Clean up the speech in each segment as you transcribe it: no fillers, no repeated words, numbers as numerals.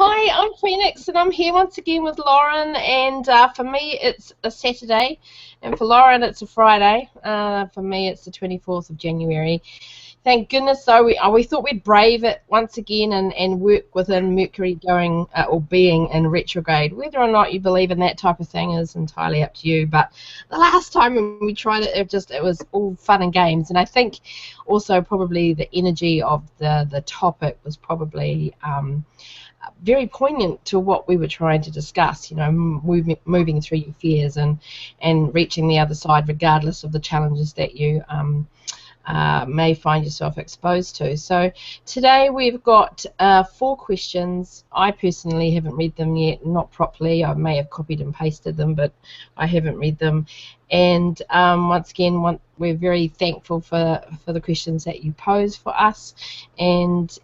Hi, I'm Phoenix, and I'm here once again with Lauren. And for me, it's a Saturday, and for Lauren, it's a Friday. For me, it's the 24th of January. Thank goodness, though, we thought we'd brave it once again and work within Mercury going or being in retrograde. Whether or not you believe in that type of thing is entirely up to you. But the last time when we tried it, it was all fun and games. And I think also probably the energy of the topic was probably very poignant to what we were trying to discuss, moving through your fears and reaching the other side regardless of the challenges that you may find yourself exposed to. So today we've got 4 questions. I personally haven't read them yet, not properly. I may have copied and pasted them, but I haven't read them. And once again, we're very thankful for the questions that you pose for us, and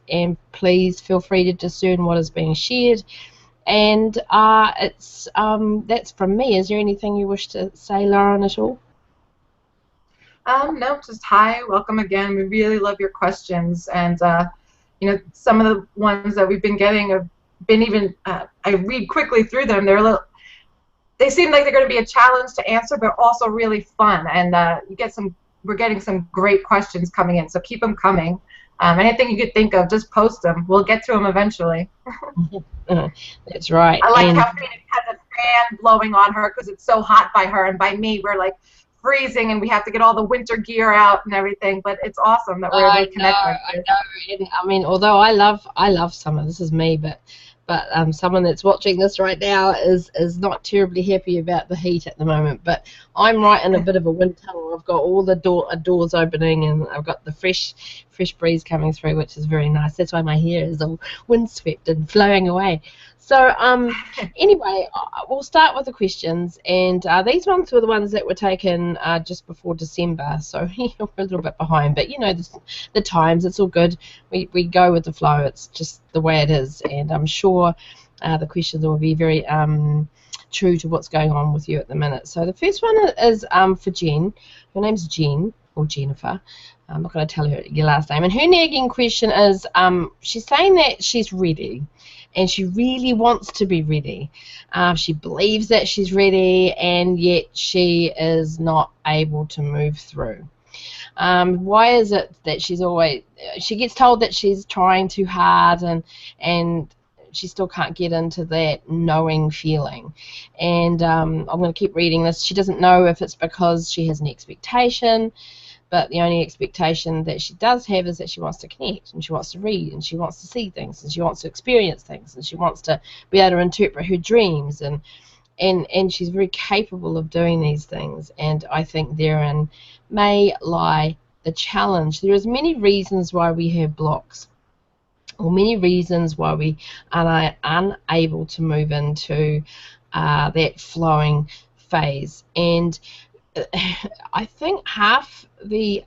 please feel free to discern what is being shared. And that's from me. Is there anything you wish to say, Lauren, at all? No, just hi, welcome again. We really love your questions, and some of the ones that we've been getting have been even. I read quickly through them. They seem like they're going to be a challenge to answer, but also really fun. And we're getting some great questions coming in, so keep them coming. Anything you could think of, just post them. We'll get to them eventually. That's right. I like how Phoenix has a fan blowing on her because it's so hot by her, and by me, we're like freezing and we have to get all the winter gear out and everything, but it's awesome that we're able to connect like this. I know. I mean, although I love summer, this is me, but someone that's watching this right now is not terribly happy about the heat at the moment. But I'm right in a bit of a wind tunnel. I've got all the doors opening, and I've got the fresh breeze coming through, which is very nice. That's why my hair is all windswept and flowing away. So anyway, we'll start with the questions, and these ones were the ones that were taken just before December, so we're a little bit behind, but the times, it's all good. We go with the flow. It's just the way it is, and I'm sure the questions will be very true to what's going on with you at the minute. So the first one is for Jen. Her name's Jen, or Jennifer. I'm not going to tell her your last name. And her nagging question is, she's saying that she's ready, and she really wants to be ready. She believes that she's ready, and yet she is not able to move through. Why is it that she gets told that she's trying too hard, and she still can't get into that knowing feeling? And I'm going to keep reading this. She doesn't know if it's because she has an expectation, but the only expectation that she does have is that she wants to connect, and she wants to read, and she wants to see things, and she wants to experience things, and she wants to be able to interpret her dreams, and she's very capable of doing these things. And I think therein may lie the challenge. There is many reasons why we have blocks, or many reasons why we are unable to move into that flowing phase. And I think half the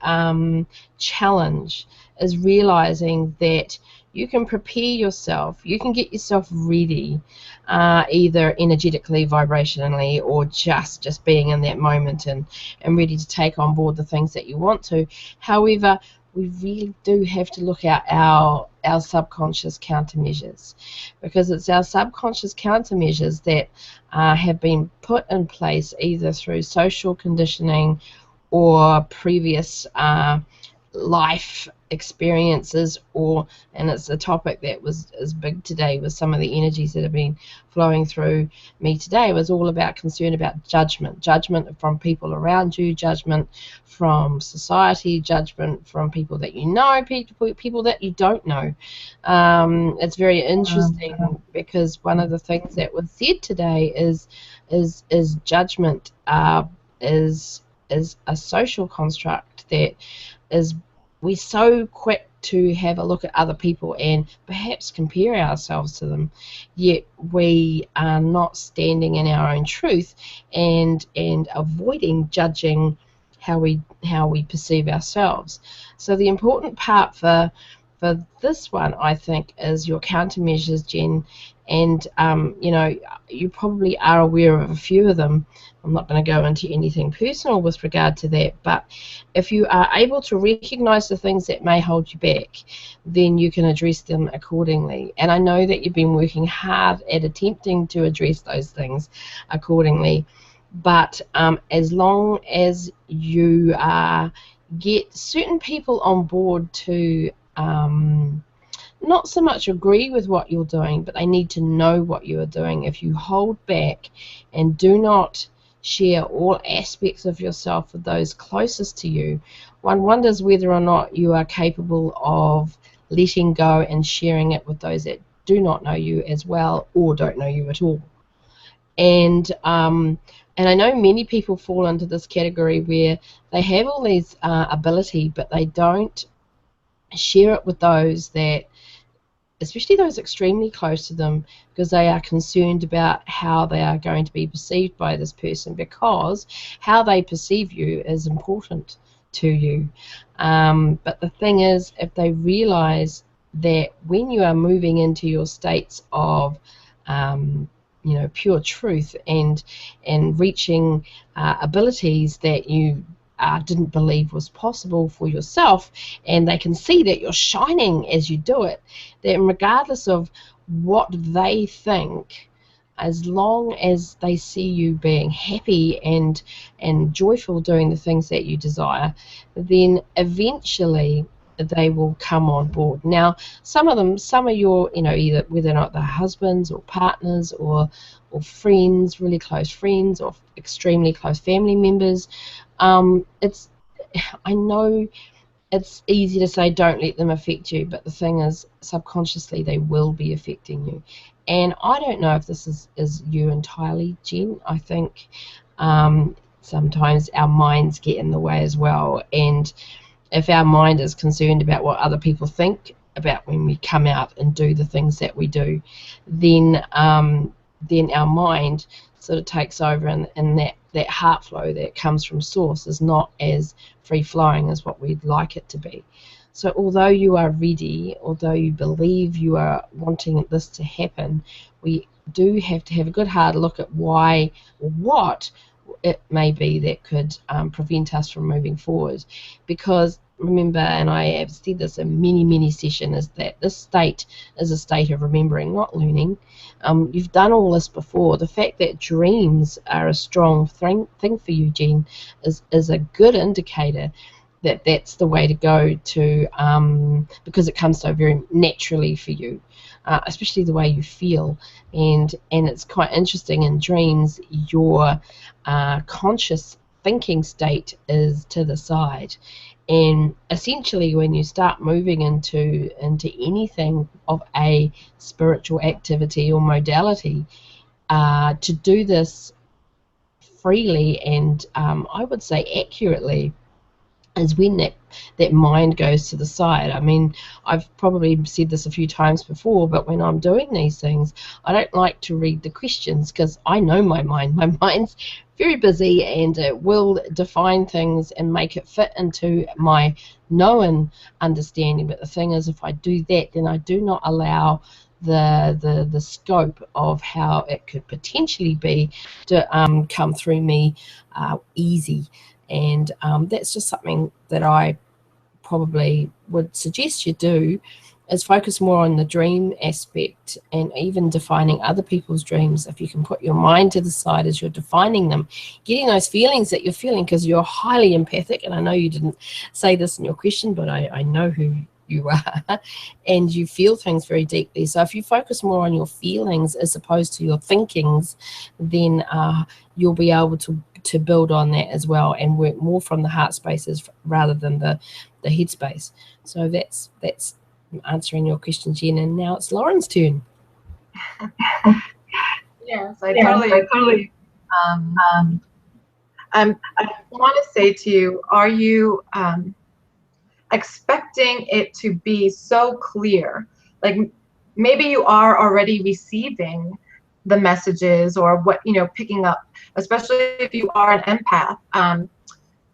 challenge is realizing that you can prepare yourself, you can get yourself ready, either energetically, vibrationally, or just being in that moment and ready to take on board the things that you want to. However, we really do have to look at our subconscious countermeasures, because it's our subconscious countermeasures that have been put in place either through social conditioning or previous life experiences, and it's a topic that is big today with some of the energies that have been flowing through me today, was all about concern about judgment from people around you, judgment from society, judgment from people that you know, people that you don't know. It's very interesting because one of the things that was said today is judgment is a social construct that is, we're so quick to have a look at other people and perhaps compare ourselves to them, yet we are not standing in our own truth and avoiding judging how we perceive ourselves. So the important part for for this one, I think, is your countermeasures, Jen. And, you know, you probably are aware of a few of them. I'm not going to go into anything personal with regard to that, but if you are able to recognize the things that may hold you back, then you can address them accordingly. And I know that you've been working hard at attempting to address those things accordingly, but as long as you get certain people on board to not so much agree with what you're doing, but they need to know what you are doing. If you hold back and do not share all aspects of yourself with those closest to you, one wonders whether or not you are capable of letting go and sharing it with those that do not know you as well or don't know you at all. And I know many people fall into this category where they have all these ability, but they don't share it with those that, especially those extremely close to them, because they are concerned about how they are going to be perceived by this person, because how they perceive you is important to you. But the thing is, if they realize that when you are moving into your states of you know, pure truth and reaching abilities that you didn't believe was possible for yourself, and they can see that you're shining as you do it, then regardless of what they think, as long as they see you being happy and joyful doing the things that you desire, then eventually they will come on board. Now, some are your, you know, either whether or not they're husbands or partners or friends, really close friends, or extremely close family members. I know it's easy to say don't let them affect you, but the thing is, subconsciously they will be affecting you. And I don't know if this is you entirely, Jen. I think sometimes our minds get in the way as well, and if our mind is concerned about what other people think about when we come out and do the things that we do, then our mind sort of takes over, and that heart flow that comes from source is not as free-flowing as what we'd like it to be. So although you are ready, although you believe you are wanting this to happen, we do have to have a good hard look at why or what it may be that could prevent us from moving forward. Because remember, and I have said this in many sessions, is that this state is a state of remembering, not learning. You've done all this before. The fact that dreams are a strong thing for you, Jen, is a good indicator that that's the way to go to, because it comes so very naturally for you, especially the way you feel. And it's quite interesting, in dreams your conscious thinking state is to the side, and essentially when you start moving into anything of a spiritual activity or modality, to do this freely and I would say accurately, is when that mind goes to the side. I mean, I've probably said this a few times before, but when I'm doing these things, I don't like to read the questions, because I know my mind. My mind's very busy, and it will define things and make it fit into my known understanding. But the thing is, if I do that, then I do not allow the scope of how it could potentially be to come through me easy. And that's just something that I probably would suggest you do, is focus more on the dream aspect, and even defining other people's dreams. If you can put your mind to the side as you're defining them, getting those feelings that you're feeling, because you're highly empathic, and I know you didn't say this in your question, but I know who you are, and you feel things very deeply. So if you focus more on your feelings as opposed to your thinkings, then you'll be able to build on that as well, and work more from the heart spaces rather than the head space. So that's answering your question, Jen. And now it's Lauren's turn. Yes, I totally. I want to say to you, are you expecting it to be so clear? Like maybe you are already receiving the messages, or what, picking up, especially if you are an empath.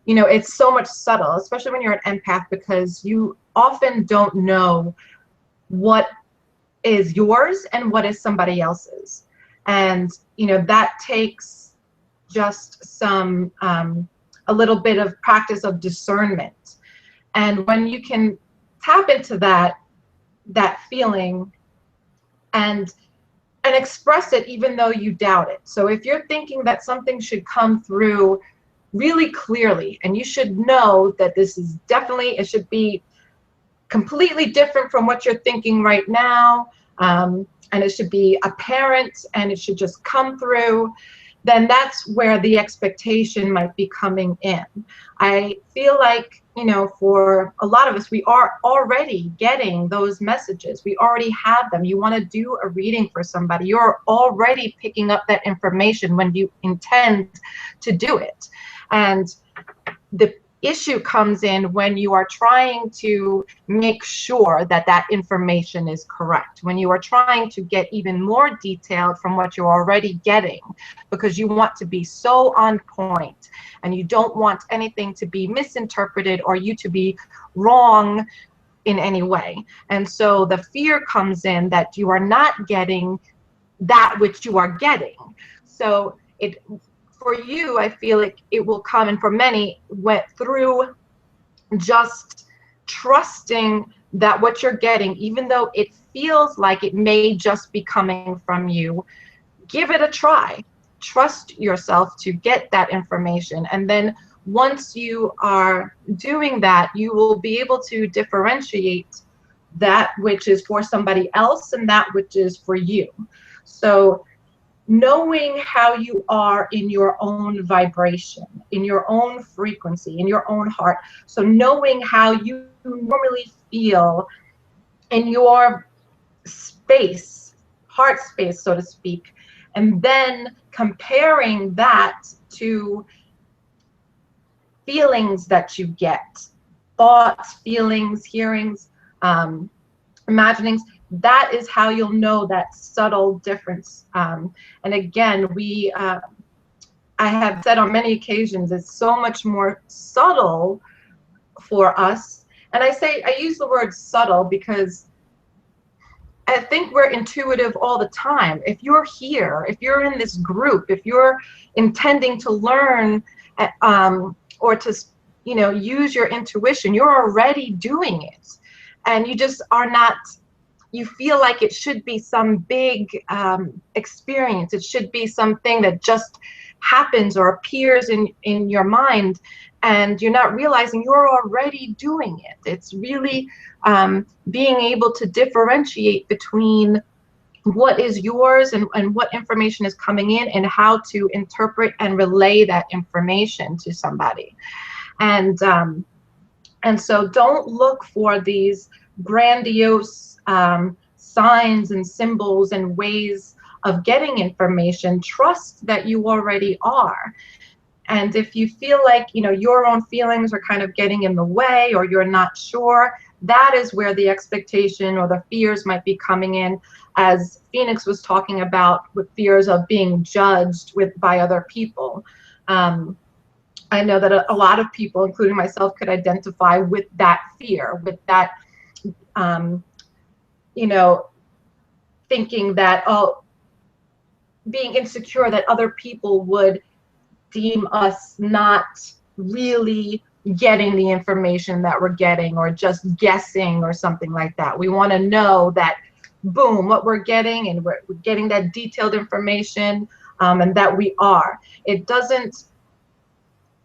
It's so much subtle, especially when you're an empath, because you often don't know what is yours and what is somebody else's. And, you know, that takes just some, a little bit of practice of discernment. And when you can tap into that feeling and express it even though you doubt it. So if you're thinking that something should come through really clearly, and you should know that this is definitely, it should be completely different from what you're thinking right now, and it should be apparent and it should just come through, then that's where the expectation might be coming in. I feel like, you know, for a lot of us, we are already getting those messages. We already have them. You want to do a reading for somebody, you're already picking up that information when you intend to do it. And the issue comes in when you are trying to make sure that that information is correct, when you are trying to get even more detailed from what you're already getting, because you want to be so on point and you don't want anything to be misinterpreted or you to be wrong in any way. And so the fear comes in that you are not getting that which you are getting. So it, for you, I feel like it will come, and for many, went through just trusting that what you're getting, even though it feels like it may just be coming from you, give it a try. Trust yourself to get that information. And then once you are doing that, you will be able to differentiate that which is for somebody else and that which is for you. So knowing how you are in your own vibration, in your own frequency, in your own heart. So knowing how you normally feel in your space, heart space, so to speak, and then comparing that to feelings that you get, thoughts, feelings, hearings, imaginings. That is how you'll know that subtle difference. And again, I have said on many occasions, it's so much more subtle for us. And I use the word subtle because I think we're intuitive all the time. If you're here, if you're in this group, if you're intending to learn or to, you know, use your intuition, you're already doing it. And you just are not, you feel like it should be some big experience. It should be something that just happens or appears in your mind, and you're not realizing you're already doing it. It's really being able to differentiate between what is yours and what information is coming in, and how to interpret and relay that information to somebody. And so don't look for these grandiose signs and symbols and ways of getting information. Trust that you already are. And if you feel like, you know, your own feelings are kind of getting in the way, or you're not sure, that is where the expectation or the fears might be coming in, as Phoenix was talking about, with fears of being judged by other people. I know that a lot of people, including myself, could identify with that fear, with that you know, thinking that, oh, being insecure that other people would deem us not really getting the information that we're getting, or just guessing or something like that. We want to know that, boom, what we're getting, and we're getting that detailed information, and that we are. It doesn't,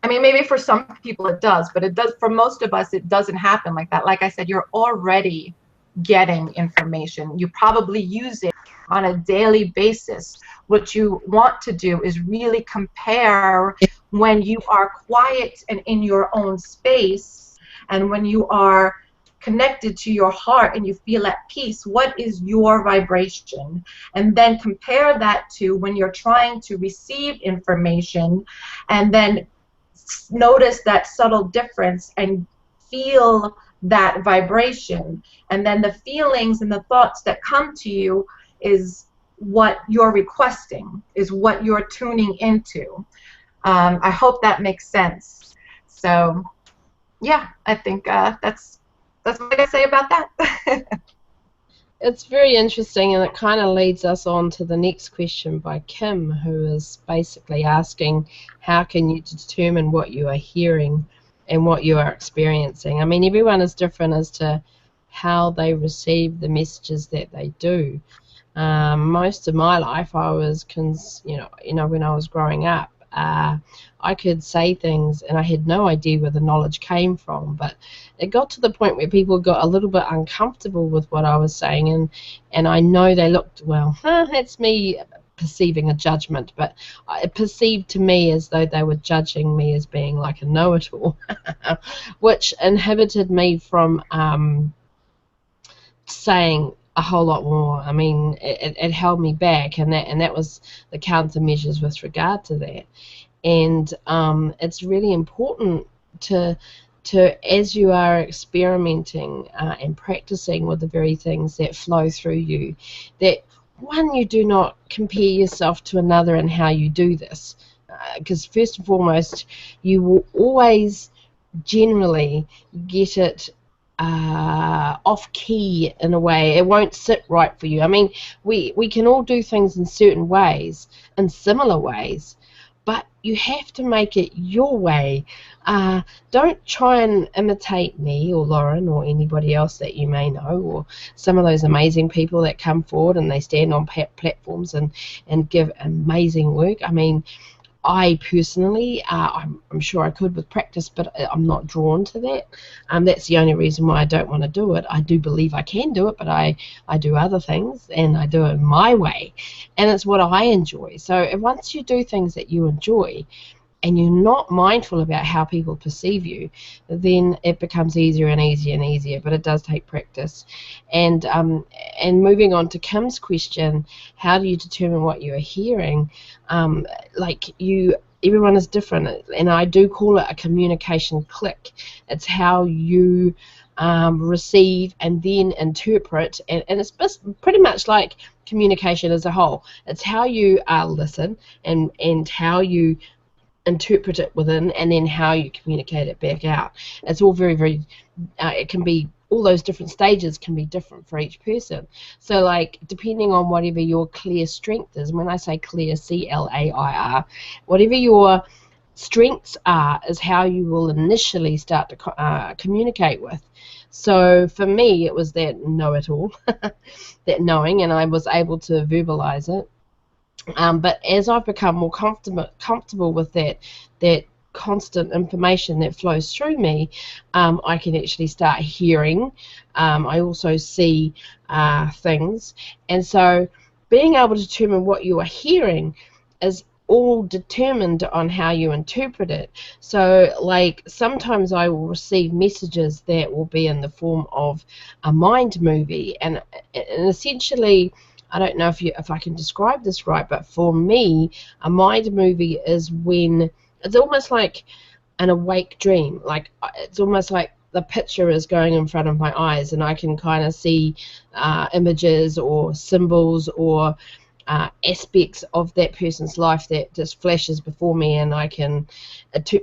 I mean, maybe for some people it does, but it does, for most of us, it doesn't happen like that. Like I said, you're already getting information. You probably use it on a daily basis. What you want to do is really compare when you are quiet and in your own space, and when you are connected to your heart and you feel at peace, what is your vibration? And then compare that to when you're trying to receive information, and then notice that subtle difference and feel that vibration. And then the feelings and the thoughts that come to you is what you're requesting, is what you're tuning into. I hope that makes sense. So yeah, I think that's that's what I got to say about that. It's very interesting, and it kind of leads us on to the next question by Kim, who is basically asking, how can you determine what you are hearing and what you are experiencing? I mean, everyone is different as to how they receive the messages that they do. Most of my life, I was, when I was growing up, I could say things and I had no idea where the knowledge came from, but it got to the point where people got a little bit uncomfortable with what I was saying, and I know they looked, well, that's me perceiving a judgment, but it perceived to me as though they were judging me as being like a know-it-all, which inhibited me from saying a whole lot more. I mean, it held me back, and that was the countermeasures with regard to that. And it's really important to as you are experimenting and practicing with the very things that flow through you, that one, you do not compare yourself to another in how you do this, because first and foremost, you will always generally get it off key in a way. It won't sit right for you. I mean, we can all do things in certain ways, in similar ways, but you have to make it your way. Don't try and imitate me or Lauren or anybody else that you may know, or some of those amazing people that come forward and they stand on platforms and give amazing work. I mean, I personally, I'm sure I could with practice, but I'm not drawn to that. That's the only reason why I don't want to do it. I do believe I can do it, but I do other things, and I do it my way, and it's what I enjoy. So once you do things that you enjoy, and you're not mindful about how people perceive you, then it becomes easier and easier and easier, but it does take practice. And moving on to Kim's question, how do you determine what you are hearing? Everyone is different, and I do call it a communication click. It's how you receive and then interpret, and it's pretty much like communication as a whole. It's how you listen and how you interpret it within, and then how you communicate it back out. It's all very, very, it can be, all those different stages can be different for each person. So like, depending on whatever your clear strength is, when I say clear, C-L-A-I-R, whatever your strengths are is how you will initially start to communicate with. So for me, it was that know-it-all, that knowing, and I was able to verbalize it. But as I've become more comfortable with that constant information that flows through me, I can actually start hearing. I also see things, and so being able to determine what you are hearing is all determined on how you interpret it. So like, sometimes I will receive messages that will be in the form of a mind movie, and essentially, I don't know if I can describe this right, but for me, a mind movie is when it's almost like an awake dream. Like, it's almost like the picture is going in front of my eyes, and I can kind of see images or symbols or aspects of that person's life that just flashes before me, and I can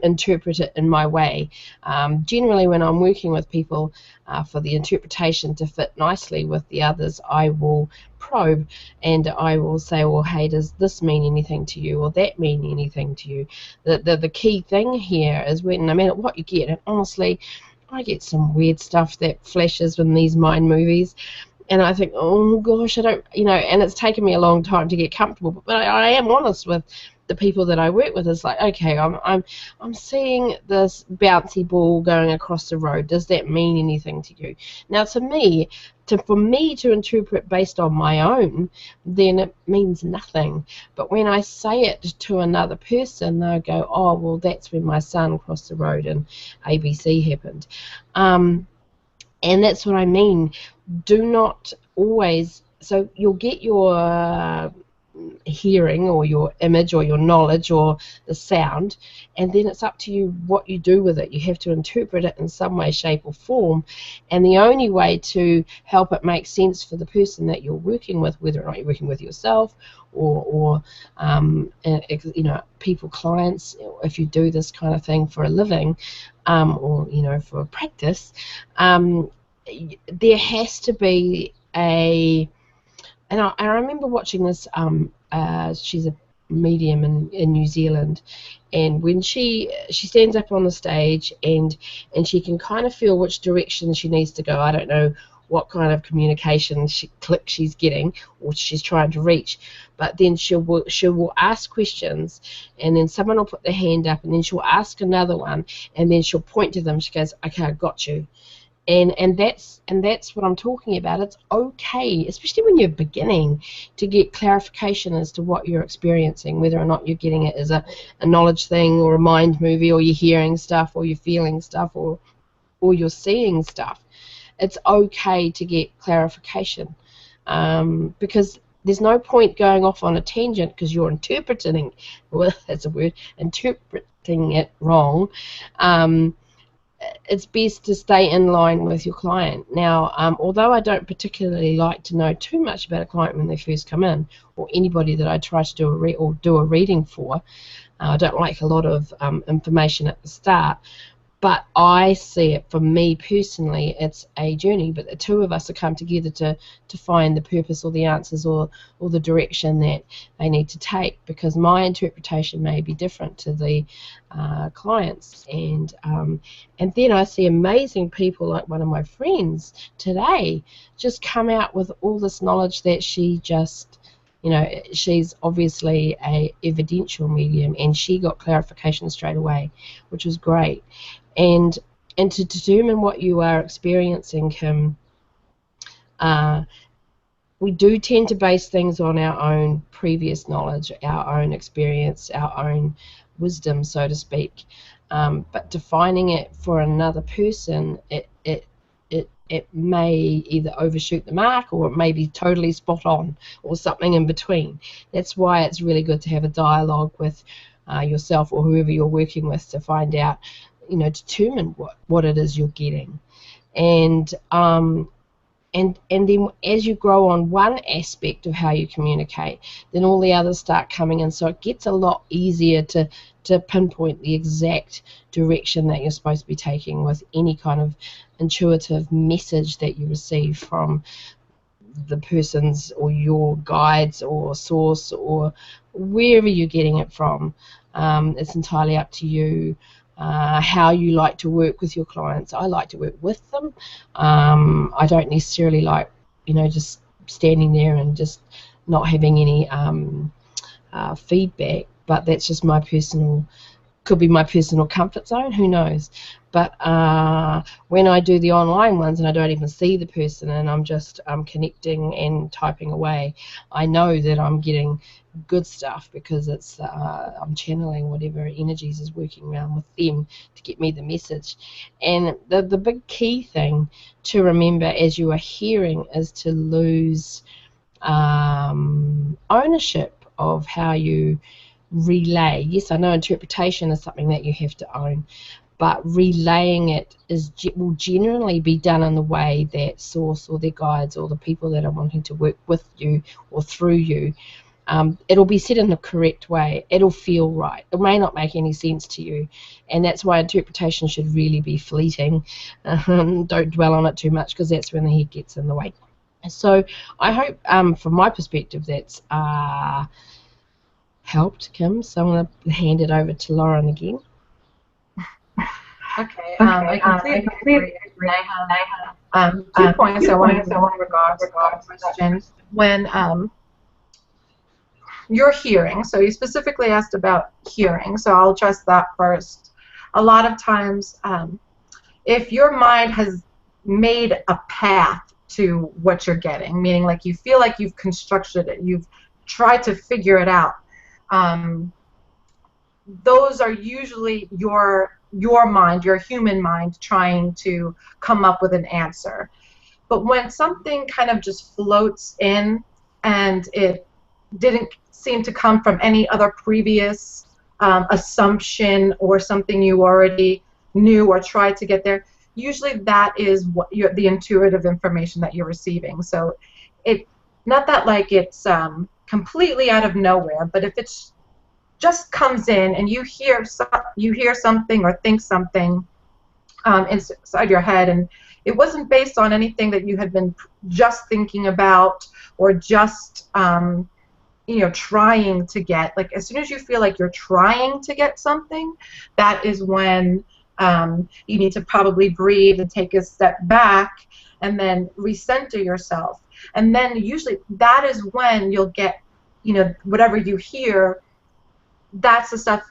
interpret it in my way. Generally, when I'm working with people, for the interpretation to fit nicely with the others, I will probe, and I will say, well, hey, does this mean anything to you, or that mean anything to you? The key thing here is, when, no matter what you get, and honestly, I get some weird stuff that flashes in these mind movies, and I think, oh gosh, I don't, and it's taken me a long time to get comfortable. But I am honest with the people that I work with. It's like, okay, I'm seeing this bouncy ball going across the road. Does that mean anything to you? Now, for me to interpret based on my own, then it means nothing. But when I say it to another person, they'll go, oh, well, that's when my son crossed the road and ABC happened. And that's what I mean. Do not always, so you'll get your hearing or your image or your knowledge or the sound, and then it's up to you what you do with it. You have to interpret it in some way, shape or form, and the only way to help it make sense for the person that you're working with, whether or not you're working with yourself or people, clients, if you do this kind of thing for a living, or for practice, there has to be a, and I remember watching this, she's a medium in New Zealand, and when she stands up on the stage and she can kind of feel which direction she needs to go. I don't know what kind of communication click she's getting or she's trying to reach, but then she will ask questions, and then someone will put their hand up, and then she'll ask another one, and then she'll point to them. She goes, "Okay, I got you." And that's what I'm talking about. It's okay, especially when you're beginning, to get clarification as to what you're experiencing, whether or not you're getting it as a knowledge thing or a mind movie, or you're hearing stuff, or you're feeling stuff, or you're seeing stuff. It's okay to get clarification, because there's no point going off on a tangent because you're interpreting, well, that's a word, interpreting it wrong. It's best to stay in line with your client. Now, although I don't particularly like to know too much about a client when they first come in, or anybody that I try to do a reading for, I don't like a lot of information at the start. But I see it, for me personally, it's a journey. But the two of us have come together to find the purpose or the answers or the direction that they need to take, because my interpretation may be different to the clients. And then I see amazing people like one of my friends today just come out with all this knowledge that she just, she's obviously a evidential medium, and she got clarification straight away, which was great. And to determine what you are experiencing, Kim, we do tend to base things on our own previous knowledge, our own experience, our own wisdom, so to speak. But defining it for another person, it may either overshoot the mark, or it may be totally spot on, or something in between. That's why it's really good to have a dialogue with yourself or whoever you're working with to find out, determine what it is you're getting. And then as you grow on one aspect of how you communicate, then all the others start coming in, so it gets a lot easier to pinpoint the exact direction that you're supposed to be taking with any kind of intuitive message that you receive from the person's or your guides or source or wherever you're getting it from. It's entirely up to you. How you like to work with your clients. I like to work with them. I don't necessarily like, just standing there and just not having any feedback, but that's just my personal, could be my personal comfort zone, who knows. But when I do the online ones and I don't even see the person and I'm just connecting and typing away, I know that I'm getting good stuff, because it's I'm channeling whatever energies is working around with them to get me the message. And the big key thing to remember as you are hearing is to lose ownership of how you relay. Yes, I know interpretation is something that you have to own, but relaying it will generally be done in the way that source or their guides or the people that are wanting to work with you or through you, it'll be said in the correct way. It'll feel right. It may not make any sense to you, and that's why interpretation should really be fleeting. Don't dwell on it too much, because that's when the head gets in the way. So I hope, from my perspective, that's helped, Kim. So I'm going to hand it over to Lauren again. Okay, I completely agree. I have 2 points I want to regard to that question. When you're hearing, so you specifically asked about hearing, so I'll address that first. A lot of times, if your mind has made a path to what you're getting, meaning like you feel like you've constructed it, you've tried to figure it out, those are usually your mind, your human mind, trying to come up with an answer. But when something kind of just floats in and it didn't seem to come from any other previous assumption or something you already knew or tried to get there, usually that is what the intuitive information that you're receiving. So it, not that like it's completely out of nowhere, but if it's just comes in and you hear something or think something, inside your head, and it wasn't based on anything that you had been just thinking about or just trying to get. Like, as soon as you feel like you're trying to get something, that is when you need to probably breathe and take a step back and then recenter yourself. And then usually that is when you'll get, whatever you hear, that's the stuff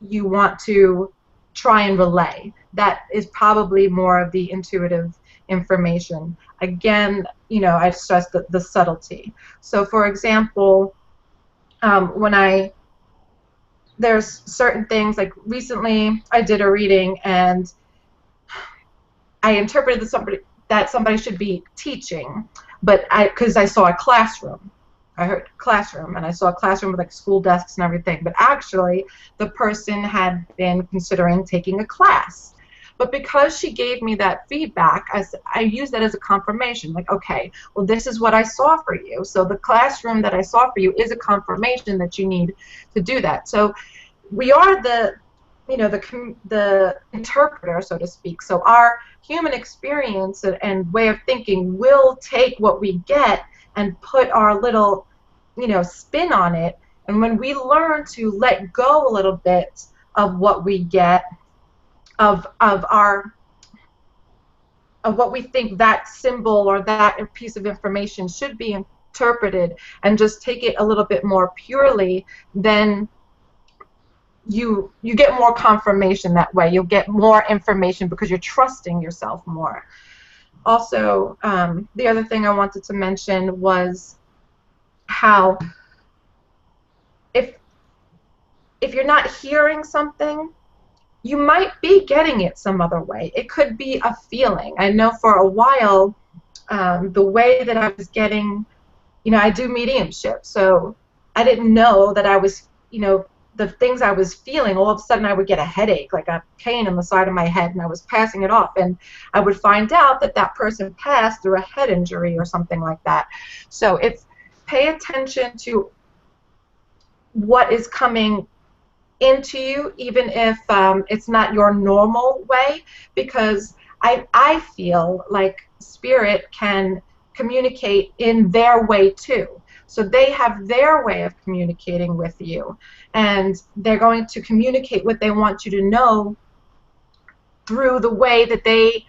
you want to try and relay. That is probably more of the intuitive information. Again, I stress the subtlety. So, for example, there's certain things, like recently I did a reading and I interpreted that somebody should be teaching, but because I saw a classroom. I heard classroom, and I saw a classroom with like school desks and everything, but actually the person had been considering taking a class. But because she gave me that feedback, I used that as a confirmation, like, okay, well, this is what I saw for you. So the classroom that I saw for you is a confirmation that you need to do that. So we are the interpreter, so to speak. So our human experience and way of thinking will take what we get and put our little, spin on it. And when we learn to let go a little bit of what we get, of what we think that symbol or that piece of information should be interpreted, and just take it a little bit more purely, then you get more confirmation that way. You'll get more information because you're trusting yourself more. Also, the other thing I wanted to mention was how if you're not hearing something, you might be getting it some other way. It could be a feeling. I know for a while, the way that I was getting, I do mediumship, so I didn't know that I was, the things I was feeling, all of a sudden I would get a headache, like a pain in the side of my head, and I was passing it off, and I would find out that that person passed through a head injury or something like that. So pay attention to what is coming into you, even if it's not your normal way, because I feel like spirit can communicate in their way too. So they have their way of communicating with you, and they're going to communicate what they want you to know through the way that they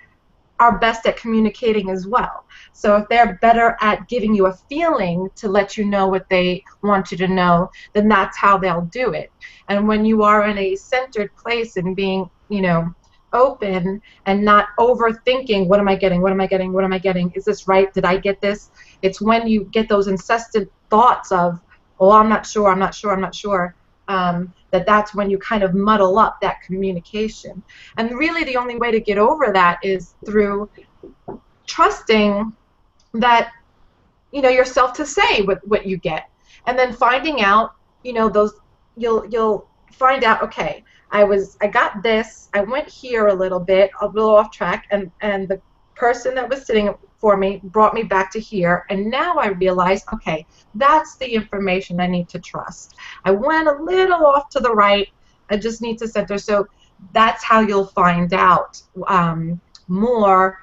are best at communicating as well. So if they're better at giving you a feeling to let you know what they want you to know, then that's how they'll do it. And when you are in a centered place and being, open and not overthinking, what am I getting, what am I getting, what am I getting, is this right, did I get this? It's when you get those incessant thoughts of, oh, I'm not sure, I'm not sure, I'm not sure, that's when you kind of muddle up that communication. And really the only way to get over that is through trusting that, yourself to say what you get, and then finding out, those, you'll find out, okay, I got this, I went here a little off track, and the person that was sitting for me brought me back to here, and now I realize, okay, that's the information I need to trust. I went a little off to the right, I just need to center. So that's how you'll find out more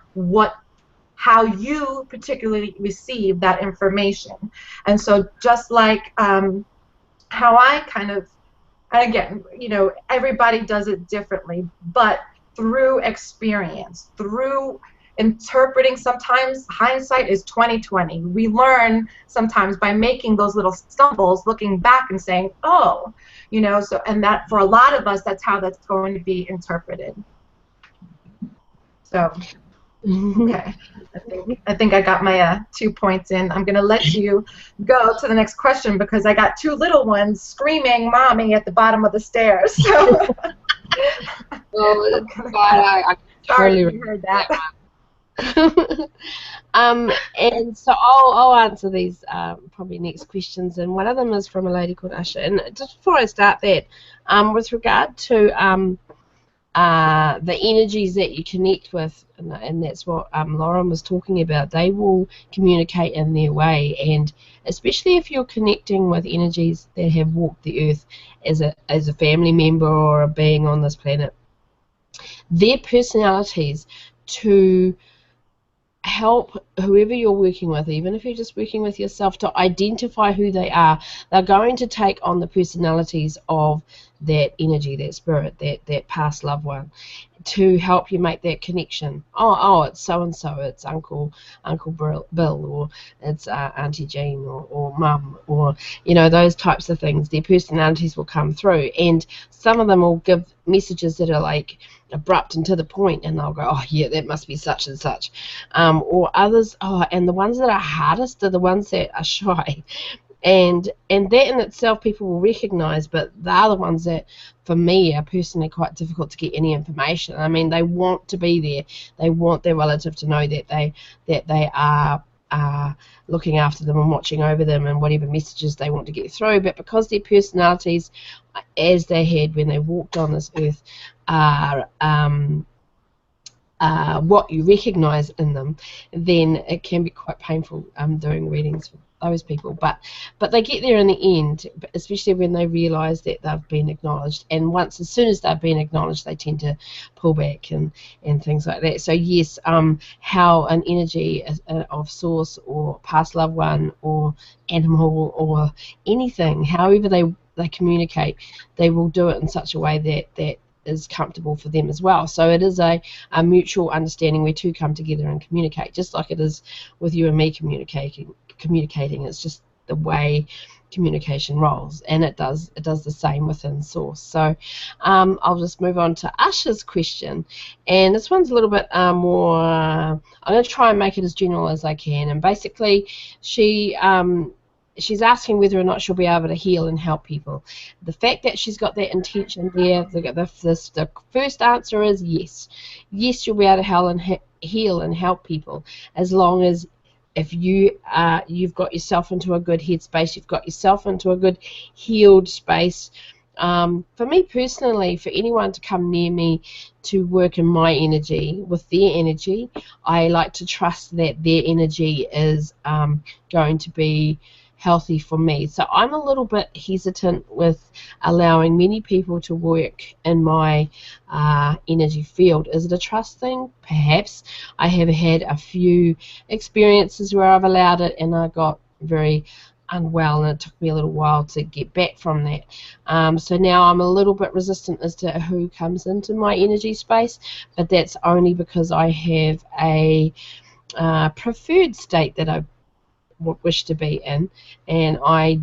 how you particularly receive that information. And so just like how I kind of, and again, everybody does it differently, but through experience, through interpreting, sometimes hindsight is 20/20. We learn sometimes by making those little stumbles, looking back and saying, oh, so, and that for a lot of us, that's how that's going to be interpreted. So, okay, I think I got my 2 points in. I'm going to let you go to the next question because I got two little ones screaming "mommy" at the bottom of the stairs. So. Well, I Sorry you heard that. And so I'll answer these probably next questions, and one of them is from a lady called Usha. And just before I start that, with regard to the energies that you connect with, and that's what Lauren was talking about, they will communicate in their way, and especially if you're connecting with energies that have walked the earth as a family member or a being on this planet, their personalities to help whoever you're working with, even if you're just working with yourself, to identify who they are. They're going to take on the personalities of that energy, that spirit, that past loved one, to help you make that connection. Oh, it's so and so. It's Uncle Bill, or it's Auntie Jean, or Mum, or those types of things. Their personalities will come through, and some of them will give messages that are like abrupt and to the point, and they'll go, oh yeah, that must be such and such. Or others, and the ones that are hardest are the ones that are shy. And that in itself people will recognize, but the other ones that for me are personally quite difficult to get any information. I mean, they want to be there. They want their relative to know that they are looking after them and watching over them and whatever messages they want to get through. But because their personalities, as they had when they walked on this earth, are what you recognize in them, then it can be quite painful doing readings for those people. But they get there in the end, especially when they realize that they've been acknowledged. And as soon as they've been acknowledged, they tend to pull back and things like that. So yes, how an energy of source or past loved one or animal or anything, however they communicate, they will do it in such a way that is comfortable for them as well. So it is a mutual understanding where two come together and communicate, just like it is with you and me communicating. It's just the way communication rolls, and it does the same within source. So I'll just move on to Usha's question, and this one's a little bit more, I'm going to try and make it as general as I can. And basically she's asking whether or not she'll be able to heal and help people. The fact that she's got that intention there, the first answer is yes. Yes, you'll be able to heal and help people, as long as if you've got yourself into a good headspace, you've got yourself into a good healed space. For me personally, for anyone to come near me to work in my energy, with their energy, I like to trust that their energy is going to be healthy for me. So I'm a little bit hesitant with allowing many people to work in my energy field. Is it a trust thing? Perhaps. I have had a few experiences where I've allowed it and I got very unwell, and it took me a little while to get back from that. So now I'm a little bit resistant as to who comes into my energy space, but that's only because I have a preferred state that I wish to be in, and I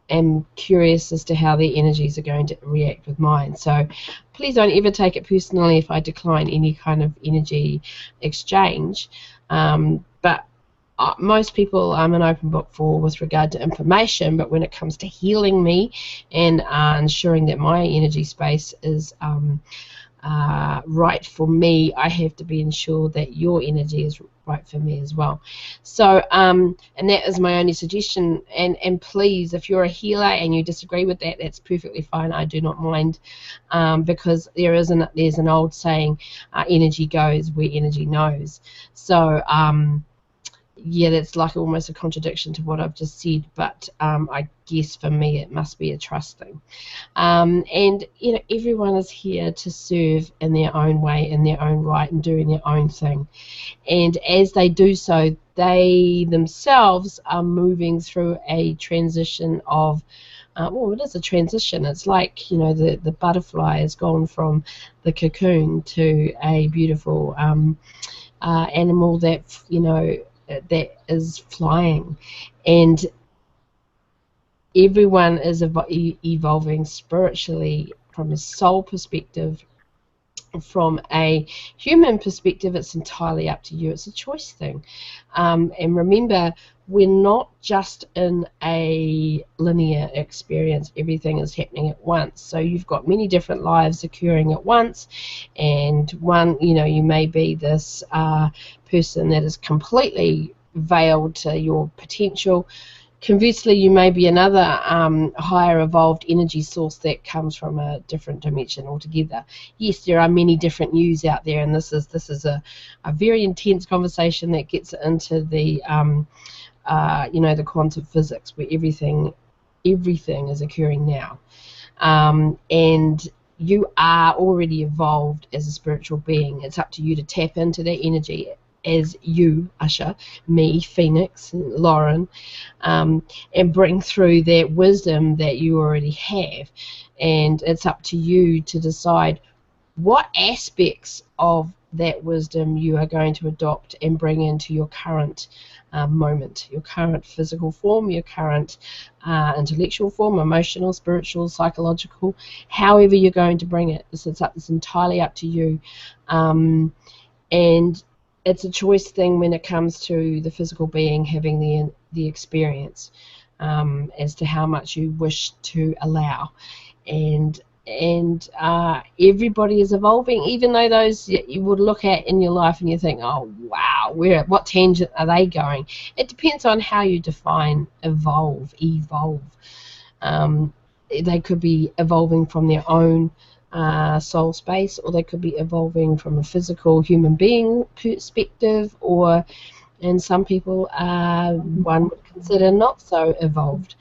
am curious as to how their energies are going to react with mine. So please don't ever take it personally if I decline any kind of energy exchange, but most people I'm an open book for with regard to information, but when it comes to healing me and ensuring that my energy space is right for me, I have to be ensured that your energy is right for me as well. So and that is my only suggestion, and please, if you're a healer and you disagree with that, that's perfectly fine. I do not mind, because there's an old saying, energy goes where energy knows. So yeah, that's like almost a contradiction to what I've just said, but I guess for me it must be a trust thing. And everyone is here to serve in their own way, in their own right, and doing their own thing. And as they do so, they themselves are moving through a transition of well, it is a transition. It's like, the butterfly has gone from the cocoon to a beautiful animal that, that is flying, and everyone is evolving spiritually from a soul perspective. From a human perspective, it's entirely up to you. It's a choice thing. And remember, we're not just in a linear experience. Everything is happening at once. So you've got many different lives occurring at once, and one, you may be this person that is completely veiled to your potential. Conversely, you may be another higher evolved energy source that comes from a different dimension altogether. Yes, there are many different yous out there, and this is a very intense conversation that gets into the the quantum physics, where everything is occurring now, and you are already evolved as a spiritual being. It's up to you to tap into that energy as you, Usha, me, Phoenix, Lauren, and bring through that wisdom that you already have. And it's up to you to decide what aspects of that wisdom you are going to adopt and bring into your current moment, your current physical form, your current intellectual form, emotional, spiritual, psychological, however you're going to bring it. It's entirely up to you. And it's a choice thing when it comes to the physical being having the experience as to how much you wish to allow. And everybody is evolving, even though those you would look at in your life and you think, oh wow, what tangent are they going? It depends on how you define evolve. They could be evolving from their own soul space, or they could be evolving from a physical human being perspective, and some people one would consider not so evolved.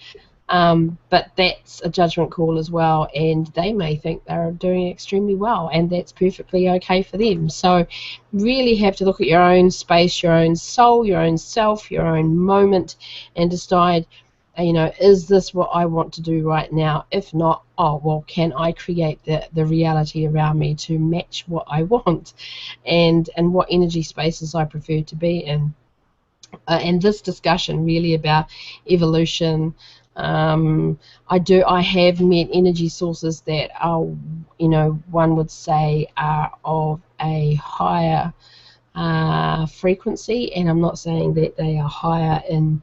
But that's a judgment call as well, and they may think they're doing extremely well, and that's perfectly okay for them. So really have to look at your own space, your own soul, your own self, your own moment, and decide, is this what I want to do right now? If not, oh well, can I create the reality around me to match what I want, and what energy spaces I prefer to be in. And this discussion really about evolution, I have met energy sources that are, one would say are of a higher frequency, and I'm not saying that they are higher in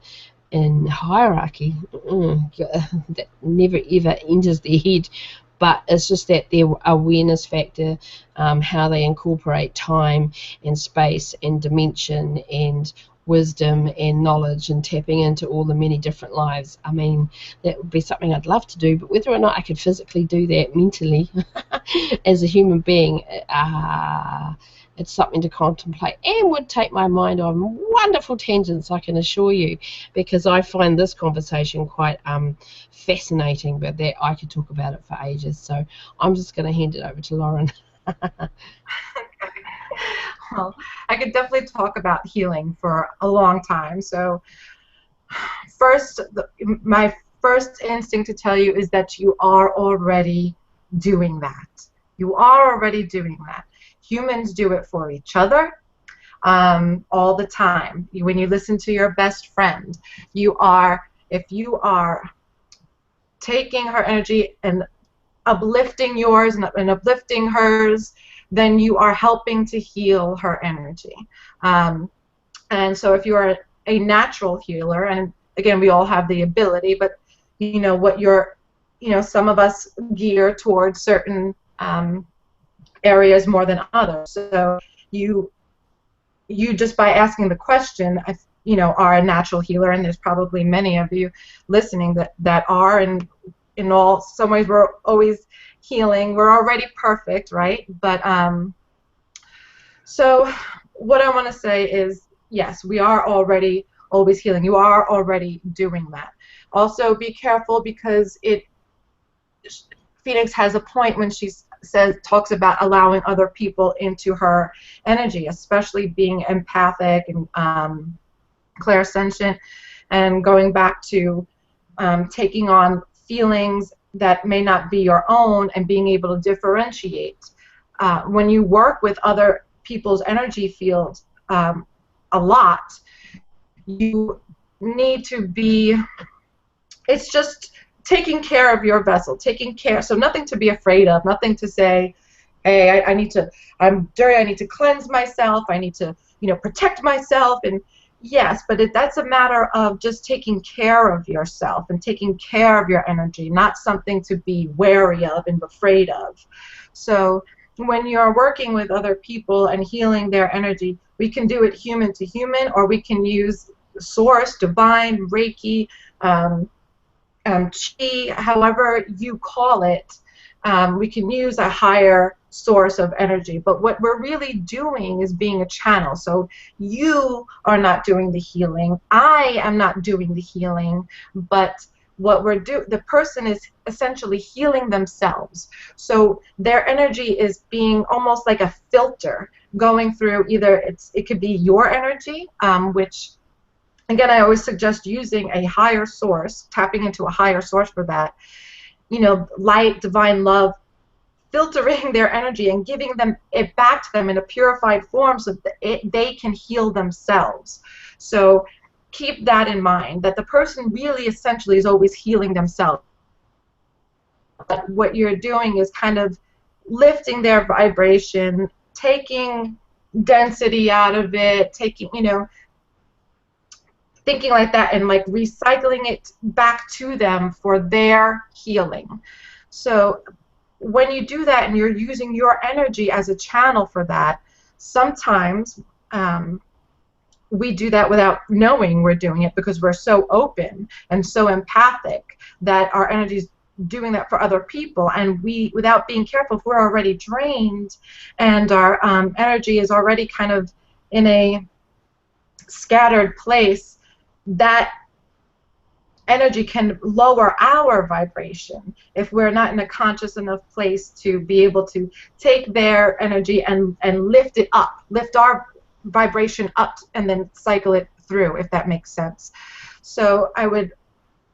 hierarchy. That never ever enters their head, but it's just that their awareness factor, how they incorporate time and space and dimension and wisdom and knowledge and tapping into all the many different lives. I mean, that would be something I'd love to do, but whether or not I could physically do that mentally as a human being, it's something to contemplate, and would take my mind on wonderful tangents, I can assure you, because I find this conversation quite fascinating, but that I could talk about it for ages. So I'm just going to hand it over to Lauren. Well, I could definitely talk about healing for a long time. So first, my first instinct to tell you is that you are already doing that. You are already doing that. Humans do it for each other all the time. When you listen to your best friend, if you are taking her energy and uplifting yours and uplifting hers, then you are helping to heal her energy. And so if you are a natural healer, and again, we all have the ability, but some of us gear towards certain areas more than others. So you just by asking the question, are a natural healer, and there's probably many of you listening that are, and in all some ways we're always healing. We're already perfect, right? But so what I want to say is, yes, we are already always healing. You are already doing that. Also, be careful, because Phoenix has a point when she talks about allowing other people into her energy, especially being empathic and clairsentient, and going back to taking on feelings that may not be your own, and being able to differentiate. When you work with other people's energy fields a lot, you need to be, it's just taking care of your vessel, so nothing to be afraid of, nothing to say, hey, I'm dirty, I need to cleanse myself, I need to, protect myself, and yes, but that's a matter of just taking care of yourself and taking care of your energy, not something to be wary of and afraid of. So when you're working with other people and healing their energy, we can do it human to human, or we can use source, divine, Reiki, chi, however you call it. We can use a higher source of energy, but what we're really doing is being a channel. So you are not doing the healing, I am not doing the healing, but the person is essentially healing themselves. So their energy is being almost like a filter going through, either it could be your energy, which again I always suggest using a higher source, tapping into a higher source for that. Light, divine love, filtering their energy and giving them it back to them in a purified form so that they can heal themselves. So keep that in mind, that the person really essentially is always healing themselves. But what you're doing is kind of lifting their vibration, taking density out of it, thinking like that, and like recycling it back to them for their healing. So when you do that and you're using your energy as a channel for that, sometimes we do that without knowing we're doing it, because we're so open and so empathic that our energy is doing that for other people, and we, without being careful, if we're already drained and our energy is already kind of in a scattered place, that energy can lower our vibration if we're not in a conscious enough place to be able to take their energy and lift it up, lift our vibration up, and then cycle it through, if that makes sense. So I would,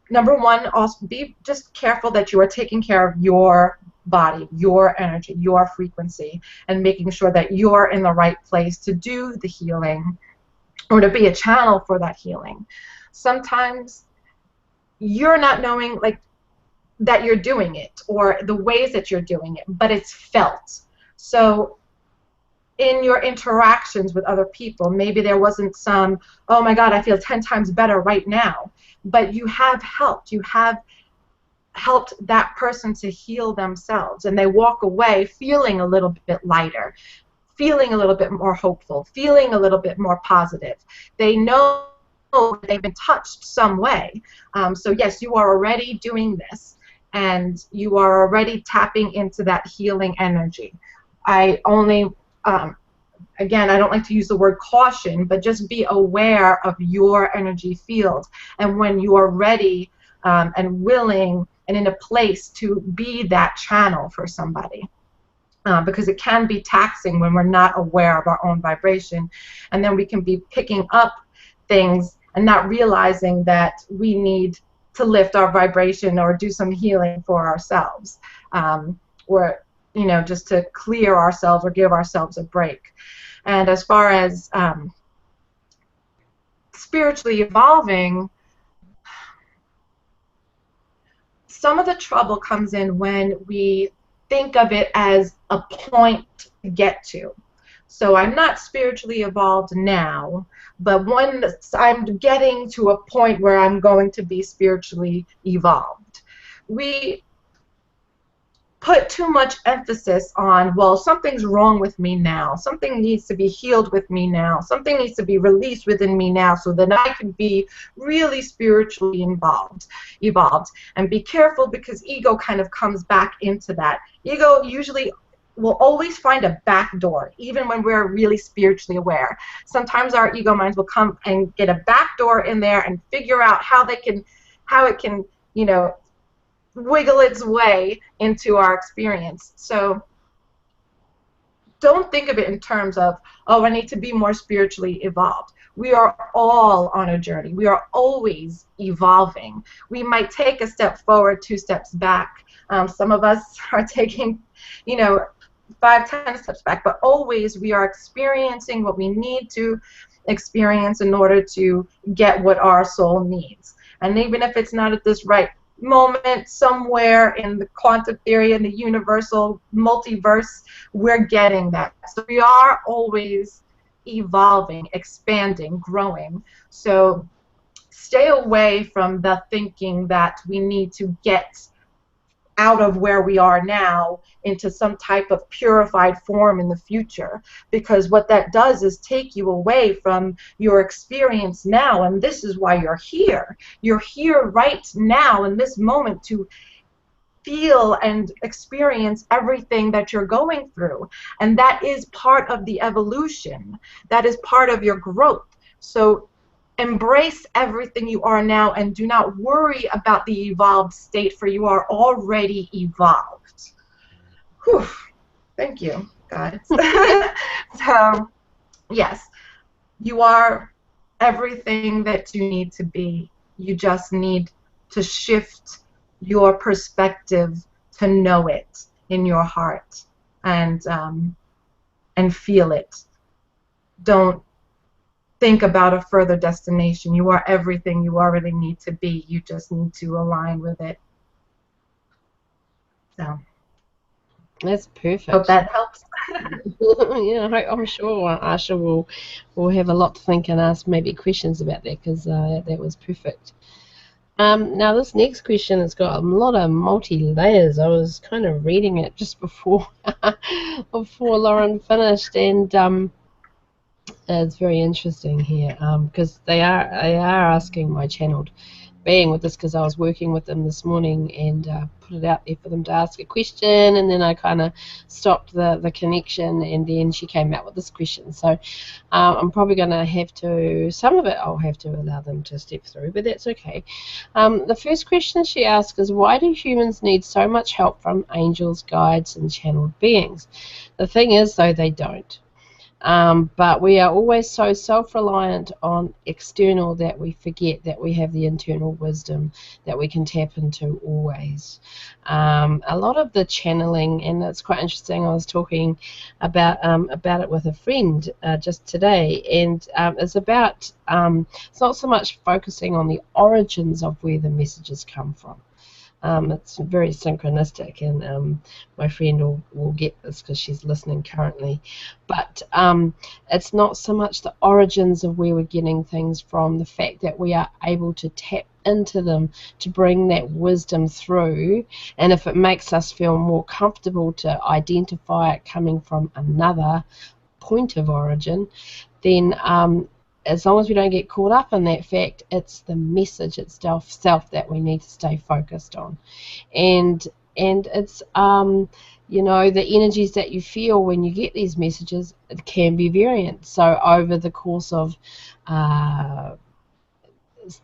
number one, also be just careful that you are taking care of your body, your energy, your frequency, and making sure that you're in the right place to do the healing or to be a channel for that healing. Sometimes you're not knowing like that you're doing it or the ways that you're doing it, but it's felt. So in your interactions with other people, maybe there wasn't some, oh my God, I feel 10 times better right now, but you have helped. You have helped that person to heal themselves, and they walk away feeling a little bit lighter, feeling a little bit more hopeful, feeling a little bit more positive. They know they've been touched some way. So yes, you are already doing this, and you are already tapping into that healing energy. I only, again, I don't like to use the word caution, but just be aware of your energy field, and when you are ready and willing and in a place to be that channel for somebody. Because it can be taxing when we're not aware of our own vibration, and then we can be picking up things and not realizing that we need to lift our vibration or do some healing for ourselves, or just to clear ourselves or give ourselves a break. And as far as spiritually evolving, some of the trouble comes in when we think of it as a point to get to. So I'm not spiritually evolved now, but once I'm getting to a point where I'm going to be spiritually evolved. We put too much emphasis on, well, something's wrong with me now, something needs to be healed with me now, something needs to be released within me now so that I can be really spiritually evolved. And be careful, because ego kind of comes back into that. Ego usually will always find a back door, even when we're really spiritually aware. Sometimes our ego minds will come and get a back door in there and figure out how it can, wiggle its way into our experience. So don't think of it in terms of, oh, I need to be more spiritually evolved. We are all on a journey. We are always evolving. We might take a step forward, 2 steps back. Some of us are taking, 5, 10 steps back, but always we are experiencing what we need to experience in order to get what our soul needs. And even if it's not at this right moment, somewhere in the quantum theory and the universal multiverse, we're getting that. So we are always evolving, expanding, growing. So stay away from the thinking that we need to get out of where we are now into some type of purified form in the future, because what that does is take you away from your experience now, and this is why you're here. You're here right now in this moment to feel and experience everything that you're going through, and that is part of the evolution. That is part of your growth. So embrace everything you are now and do not worry about the evolved state, for you are already evolved. Whew. Thank you, guys. So, yes, you are everything that you need to be. You just need to shift your perspective to know it in your heart and feel it. Don't think about a further destination. You are everything you already need to be. You just need to align with it. So That's perfect. hope that helps. Yeah, I'm sure Asha will have a lot to think and ask maybe questions about that, because that was perfect. Now this next question has got a lot of multi-layers. I was kind of reading it just before before Lauren finished, and it's very interesting here, because they are asking my channeled being with this, because I was working with them this morning and put it out there for them to ask a question, and then I kind of stopped the connection, and then she came out with this question. So I'm probably going to have to, some of it I'll have to allow them to step through, but that's okay. The first question she asked is, why do humans need so much help from angels, guides, and channeled beings? The thing is, though, they don't. But we are always so self-reliant on external that we forget that we have the internal wisdom that we can tap into always. A lot of the channeling, and it's quite interesting, I was talking about it with a friend just today, and it's about, it's not so much focusing on the origins of where the messages come from. It's very synchronistic, and my friend will get this because she's listening currently. But it's not so much the origins of where we're getting things from, the fact that we are able to tap into them to bring that wisdom through, and if it makes us feel more comfortable to identify it coming from another point of origin, then as long as we don't get caught up in that fact, it's the message itself that we need to stay focused on. And it's you know, the energies that you feel when you get these messages, it can be variant. So over the course of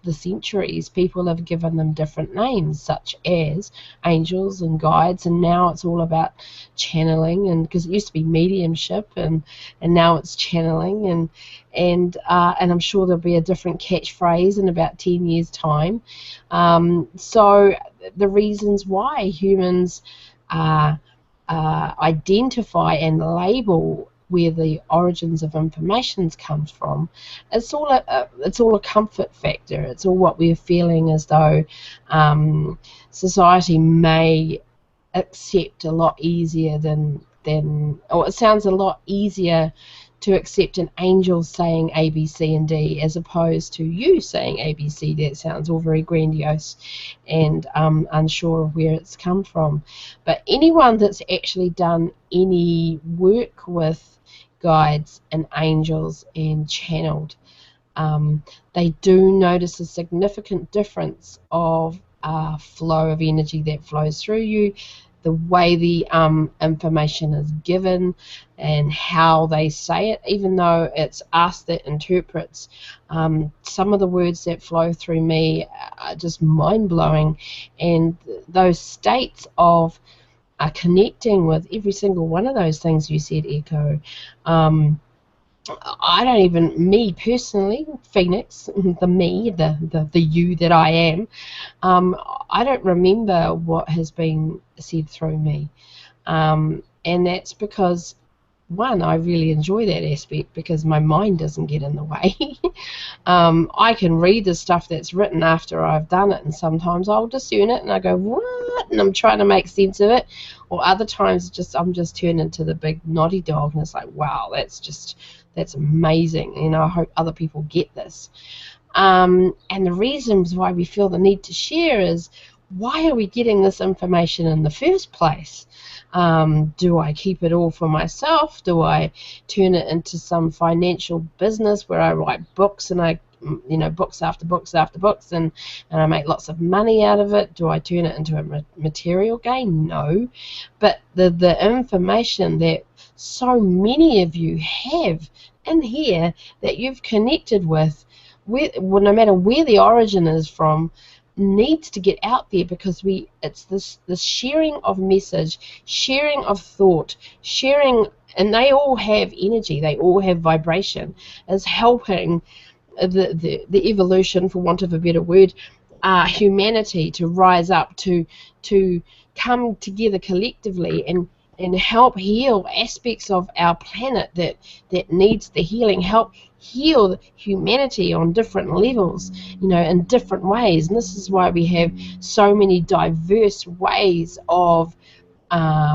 the centuries, people have given them different names, such as angels and guides, and now it's all about channeling, and because it used to be mediumship, and now it's channeling, and I'm sure there'll be a different catchphrase in about 10 years' time. So the reasons why humans identify and label where the origins of information comes from, it's all a comfort factor. It's all what we're feeling as though society may accept a lot easier than, or it sounds a lot easier to accept an angel saying A, B, C, and D, as opposed to you saying A, B, C. That sounds all very grandiose and unsure of where it's come from. But anyone that's actually done any work with guides and angels and channeled, they do notice a significant difference of flow of energy that flows through you, the way the information is given, and how they say it, even though it's us that interprets. Some of the words that flow through me are just mind-blowing, and those states of connecting with every single one of those things you said, Echo. I don't even, me personally, Phoenix, the you that I am, I don't remember what has been said through me. And that's because, one, I really enjoy that aspect because my mind doesn't get in the way. I can read the stuff that's written after I've done it, and sometimes I'll discern it and I go, what? And I'm trying to make sense of it. Or other times I'm just turned into the big naughty dog, and it's like, wow, that's amazing. You know, I hope other people get this. And the reasons why we feel the need to share is, why are we getting this information in the first place? Do I keep it all for myself? Do I turn it into some financial business where I write books and I, you know, books after books after books, and I make lots of money out of it? Do I turn it into a material gain? No. But the information that so many of you have in here that you've connected with, well, no matter where the origin is from, needs to get out there, because it's this sharing of message, sharing of thought, sharing, and they all have energy, they all have vibration, is helping the evolution, for want of a better word, humanity to rise up, to come together collectively and help heal aspects of our planet that needs the healing, help heal humanity on different levels, in different ways. And this is why we have so many diverse ways of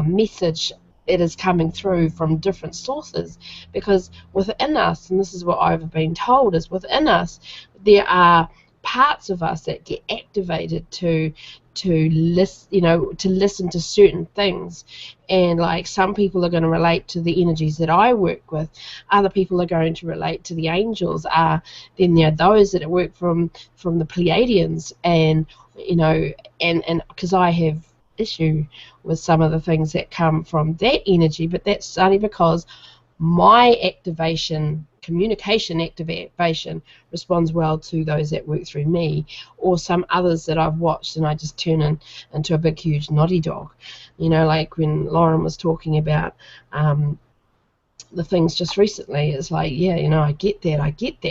message that is coming through from different sources, because within us, and this is what I've been told, is within us there are parts of us that get activated to listen to certain things. And like, some people are going to relate to the energies that I work with, other people are going to relate to the angels, then there are those that work from the Pleiadians, and and because I have issue with some of the things that come from that energy, but that's only because my communication activation responds well to those that work through me, or some others that I've watched, and I just turn into a big huge noddy dog. Like when Lauren was talking about the things just recently, it's like, yeah, I get that,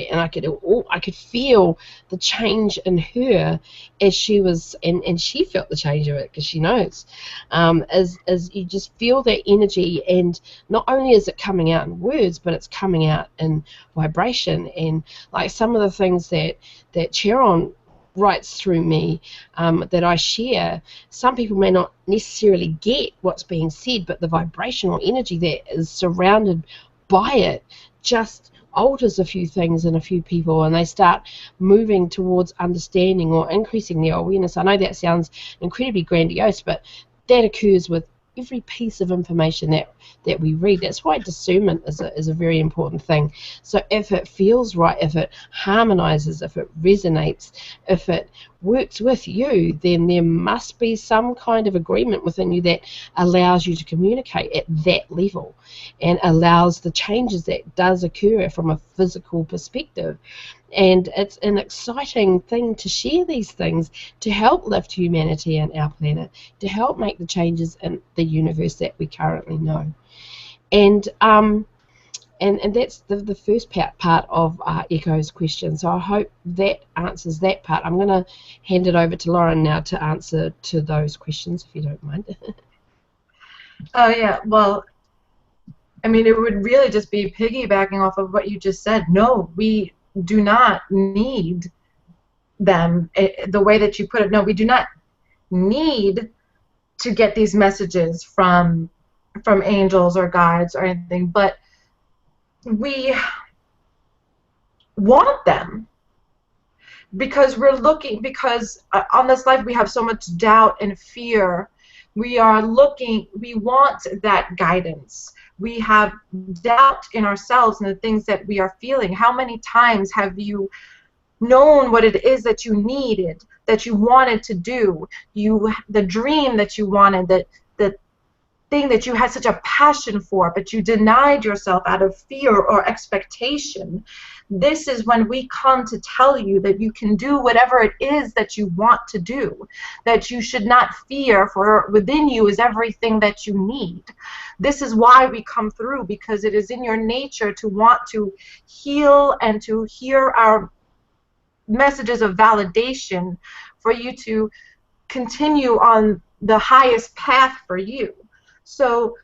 and I could feel the change in her as she was, and she felt the change of it, because she knows, as you just feel that energy, and not only is it coming out in words, but it's coming out in vibration. And like some of the things that Sharon writes through me, that I share, some people may not necessarily get what's being said, but the vibrational energy that is surrounded by it just alters a few things in a few people, and they start moving towards understanding or increasing their awareness. I know that sounds incredibly grandiose, but that occurs with every piece of information that we read. That's why discernment is a very important thing. So if it feels right, if it harmonizes, if it resonates, if it works with you, then there must be some kind of agreement within you that allows you to communicate at that level, and allows the changes that does occur from a physical perspective. And it's an exciting thing to share these things, to help lift humanity and our planet, to help make the changes in the universe that we currently know. And that's the first part of Echo's question. So I hope that answers that part. I'm going to hand it over to Lauren now to answer to those questions, if you don't mind. Oh, yeah. Well, I mean, it would really just be piggybacking off of what you just said. No, we do not need them the way that you put it. No, we do not need to get these messages from angels or guides or anything, but we want them because on this life we have so much doubt and fear. We want that guidance. We have doubt in ourselves and the things that we are feeling. How many times have you known what it is that you needed, that you wanted to do, the dream that you wanted, the thing that you had such a passion for, but you denied yourself out of fear or expectation? This is when we come to tell you that you can do whatever it is that you want to do, that you should not fear, for within you is everything that you need. This is why we come through, because it is in your nature to want to heal and to hear our messages of validation for you to continue on the highest path for you. So,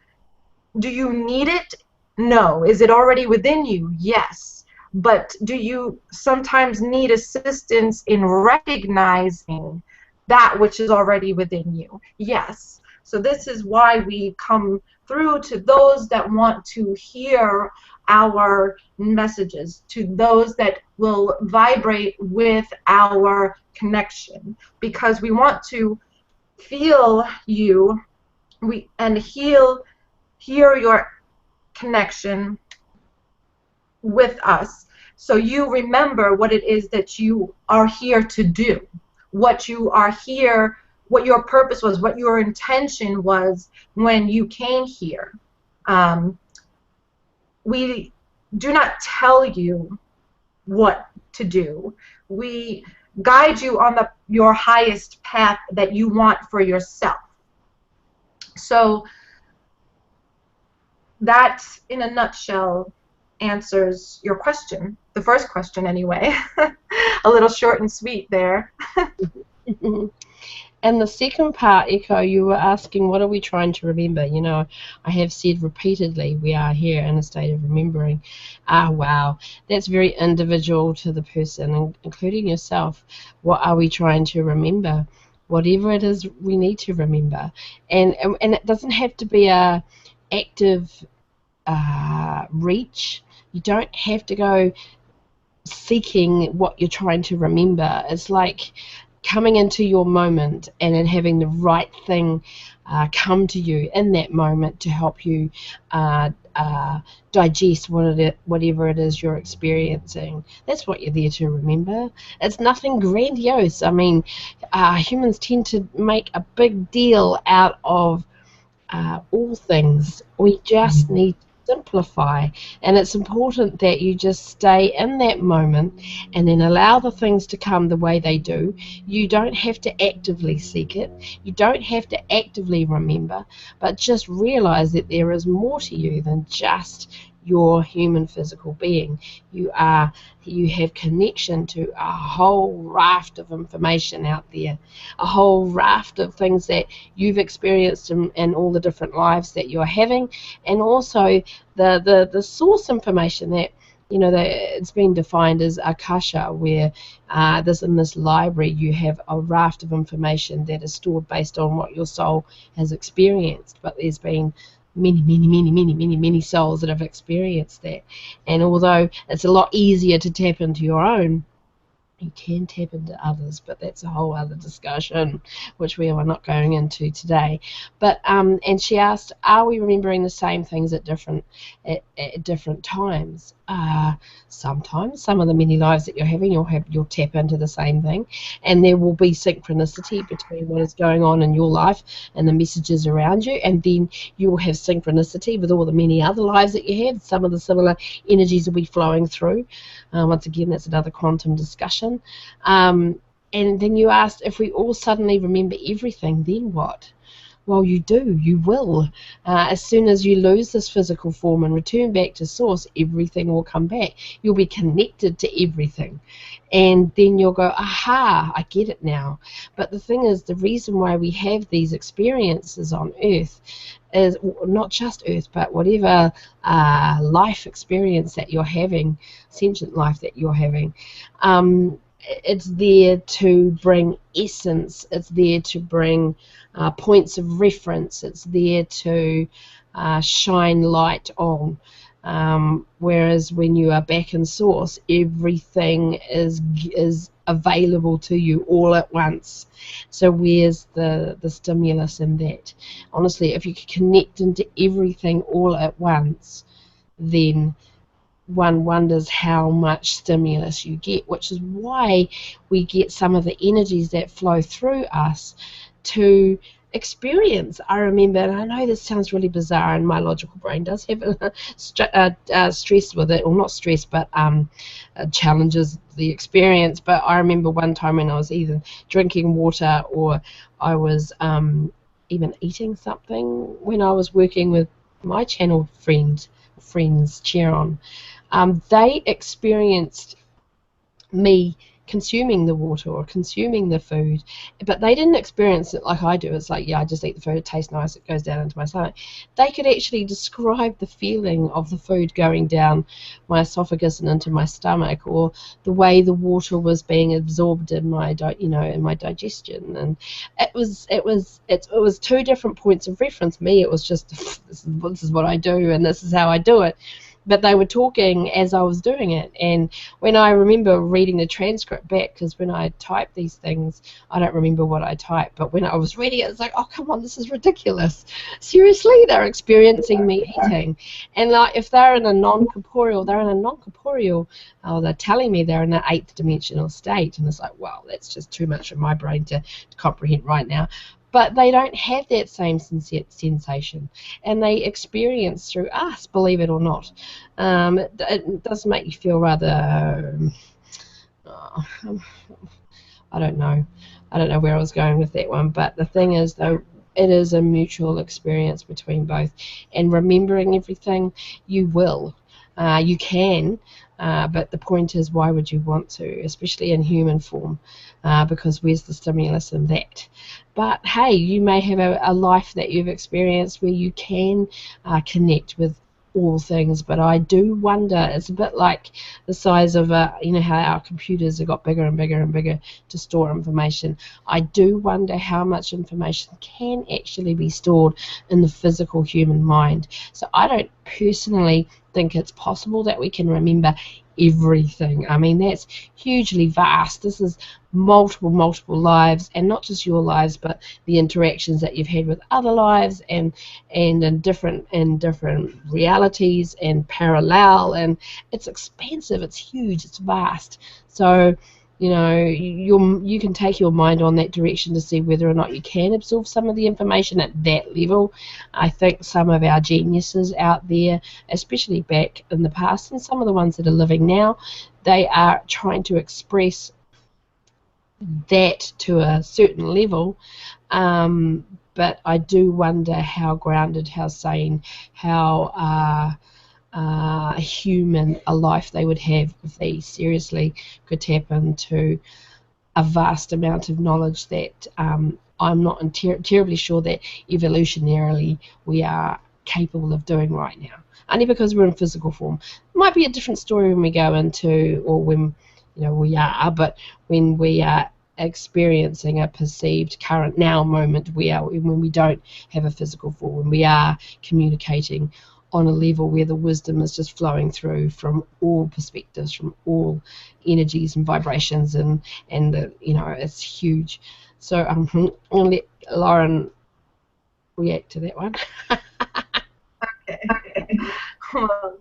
do you need it? No. Is it already within you? Yes. But do you sometimes need assistance in recognizing that which is already within you? Yes. So this is why we come through to those that want to hear our messages, to those that will vibrate with our connection, because we want to feel you and hear your connection with us, so you remember what it is that you are here to do, what you are here, what your purpose was, what your intention was when you came here. We do not tell you what to do. We guide you on your highest path that you want for yourself. So that, in a nutshell, answers your question, the first question anyway. A little short and sweet there. And the second part, Echo, you were asking, what are we trying to remember? You know, I have said repeatedly, we are here in a state of remembering. Ah, wow, that's very individual to the person, including yourself. What are we trying to remember? Whatever it is we need to remember. And it doesn't have to be a active reach. You don't have to go seeking what you're trying to remember. It's like coming into your moment and then having the right thing come to you in that moment to help you digest whatever it is you're experiencing. That's what you're there to remember. It's nothing grandiose. I mean, humans tend to make a big deal out of all things. We just need to simplify, and it's important that you just stay in that moment and then allow the things to come the way they do. You don't have to actively seek it, you don't have to actively remember, but just realize that there is more to you than just your human physical being. You have connection to a whole raft of information out there, a whole raft of things that you've experienced in all the different lives that you're having, and also the source information that, you know, that it's been defined as Akasha, where in this library you have a raft of information that is stored based on what your soul has experienced. But there's been many souls that have experienced that, and although it's a lot easier to tap into your own, you can tap into others, but that's a whole other discussion which we are not going into today. But and she asked, are we remembering the same things at different times? Sometimes, some of the many lives that you're having, you'll tap into the same thing, and there will be synchronicity between what is going on in your life and the messages around you, and then you will have synchronicity with all the many other lives that you had. Some of the similar energies will be flowing through. Once again, that's another quantum discussion. And then you asked, if we all suddenly remember everything, then what? Well, you do. You will. As soon as you lose this physical form and return back to source, everything will come back. You'll be connected to everything. And then you'll go, aha, I get it now. But the thing is, the reason why we have these experiences on Earth is not just Earth, but whatever life experience that you're having, sentient life that you're having, it's there to bring essence. It's there to bring points of reference. It's there to shine light on. Whereas when you are back in source, everything is available to you all at once. So where's the stimulus in that? Honestly, if you could connect into everything all at once, then one wonders how much stimulus you get, which is why we get some of the energies that flow through us to experience. I remember, and I know this sounds really bizarre, and my logical brain does have stress with it, or not stress, but challenges the experience. But I remember one time when I was either drinking water or I was even eating something, when I was working with my channel friends, Chiron. They experienced me consuming the water or consuming the food, but they didn't experience it like I do. It's like, yeah, I just eat the food, it tastes nice, it goes down into my stomach. They could actually describe the feeling of the food going down my esophagus and into my stomach, or the way the water was being absorbed in my in my digestion. And it was two different points of reference. Me, it was just this is what I do and this is how I do it. But they were talking as I was doing it. And when I remember reading the transcript back, because when I type these things, I don't remember what I typed. But when I was reading it, it's like, oh, come on, this is ridiculous. Seriously, they're experiencing me eating. And like, if they're in a non-corporeal, they're telling me they're in an 8th dimensional state. And it's like, wow, that's just too much for my brain to comprehend right now. But they don't have that same sensation, and they experience through us, believe it or not. It does make you feel rather uh, I don't know. I don't know where I was going with that one. But the thing is, though, it is a mutual experience between both. And remembering everything, you will. You can. But the point is, why would you want to, especially in human form? Because where's the stimulus in that? But hey, you may have a life that you've experienced where you can connect with all things, but I do wonder, it's a bit like the size of you know how our computers have got bigger and bigger and bigger to store information. I do wonder how much information can actually be stored in the physical human mind. So I don't personally think it's possible that we can remember everything. I mean, that's hugely vast. This is multiple lives, and not just your lives, but the interactions that you've had with other lives, and in different realities and parallel, and it's expansive, it's huge, it's vast. So you know, you can take your mind on that direction to see whether or not you can absorb some of the information at that level. I think some of our geniuses out there, especially back in the past, and some of the ones that are living now, they are trying to express that to a certain level. But I do wonder how grounded, how sane, how human a life they would have if they seriously could tap into a vast amount of knowledge that I'm not terribly sure that evolutionarily we are capable of doing right now. Only because we're in physical form. It might be a different story when we go into, or when we are, but when we are experiencing a perceived current now moment, when we don't have a physical form, when we are communicating on a level where the wisdom is just flowing through from all perspectives, from all energies and vibrations, and it's huge. So I'm going to let Lauren react to that one. Okay. Well,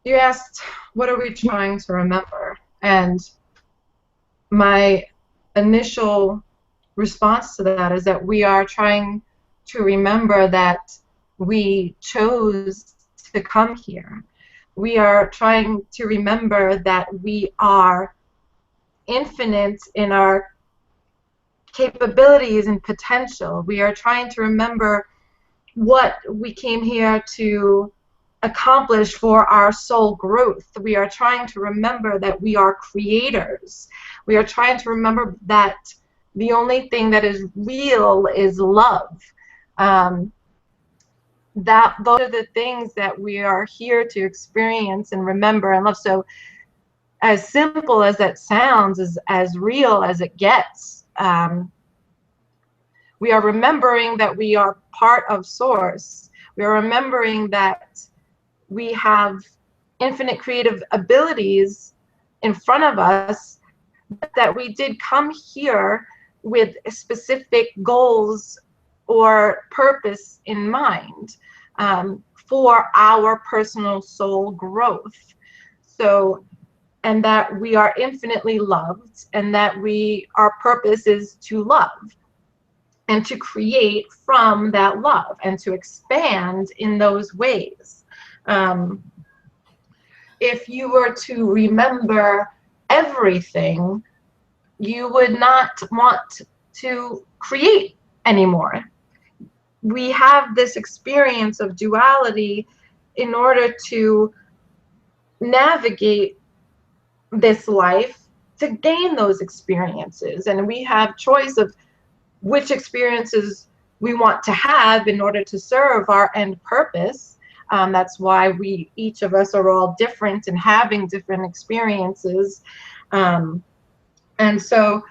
you asked, what are we trying to remember? And my initial response to that is that we are trying to remember that we chose to come here. We are trying to remember that we are infinite in our capabilities and potential. We are trying to remember what we came here to accomplish for our soul growth. We are trying to remember that we are creators. We are trying to remember that the only thing that is real is love. That those are the things that we are here to experience and remember and love. So as simple as that sounds, as real as it gets, we are remembering that we are part of Source. We are remembering that we have infinite creative abilities in front of us, that we did come here with specific goals or purpose in mind for our personal soul growth. So, and that we are infinitely loved, and that our purpose is to love and to create from that love and to expand in those ways. If you were to remember everything, you would not want to create anymore. We have this experience of duality in order to navigate this life, to gain those experiences, and we have choice of which experiences we want to have in order to serve our end purpose. That's why each of us are all different and having different experiences. And so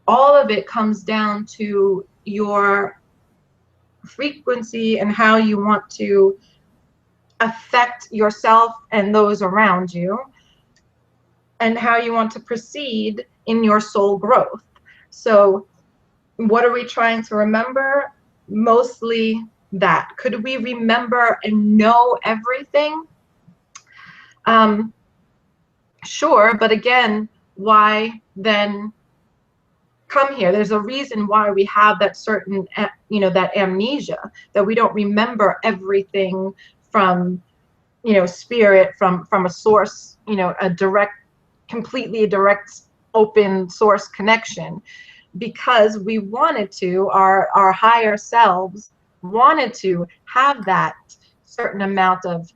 all of it comes down to your frequency and how you want to affect yourself and those around you, and how you want to proceed in your soul growth. So what are we trying to remember? Mostly that. Could we remember and know everything? Sure, but again, why then come here? There's a reason why we have that certain, that amnesia, that we don't remember everything from spirit from a source, completely direct, open source connection, because we wanted to, our higher selves wanted to have that certain amount of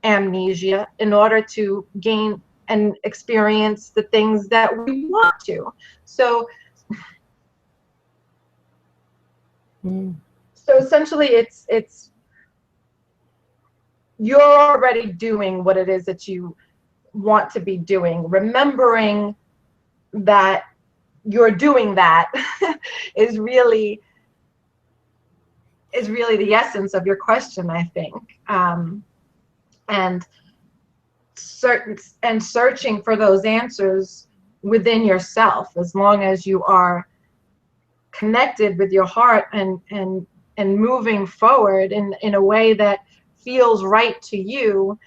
amnesia in order to gain and experience the things that we want to. So so essentially it's you're already doing what it is that you want to be doing. Remembering that you're doing that is really the essence of your question, I think. And searching for those answers within yourself, as long as you are connected with your heart and moving forward in a way that feels right to you,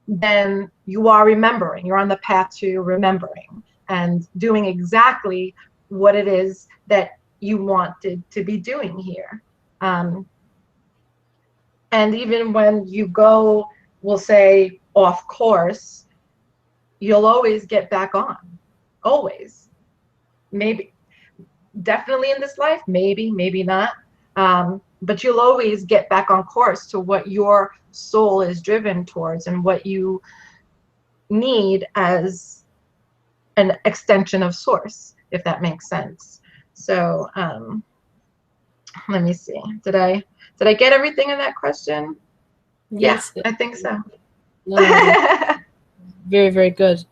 then you are remembering. You're on the path to remembering and doing exactly what it is that you wanted to be doing here. And even when you go, we'll say, off course, you'll always get back on. Always. Maybe, definitely in this life, maybe not. But you'll always get back on course to what your soul is driven towards and what you need as an extension of source, if that makes sense. So let me see. Did I get everything in that question? Yes. Yeah, I think so. No, very, very good.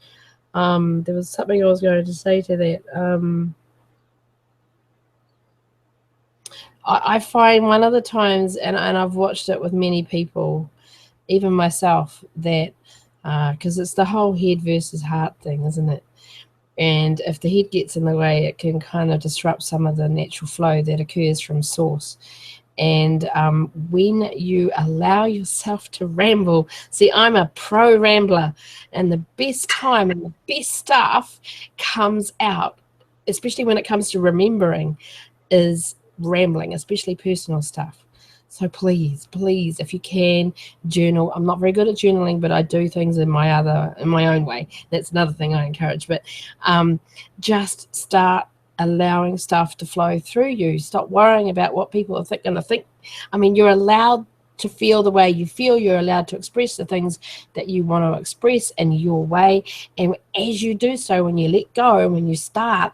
There was something I was going to say to that. I find one of the times, and I've watched it with many people, even myself, that because it's the whole head versus heart thing, isn't it? And if the head gets in the way, it can kind of disrupt some of the natural flow that occurs from source. And when you allow yourself to ramble, see, I'm a pro rambler, and the best time and the best stuff comes out, especially when it comes to remembering, is rambling, especially personal stuff. So please, if you can, journal. I'm not very good at journaling, but I do things in my own way. That's another thing I encourage. But just start allowing stuff to flow through you. Stop worrying about what people are going to think. I mean, you're allowed to feel the way you feel. You're allowed to express the things that you want to express in your way. And as you do so, when you let go, when you start,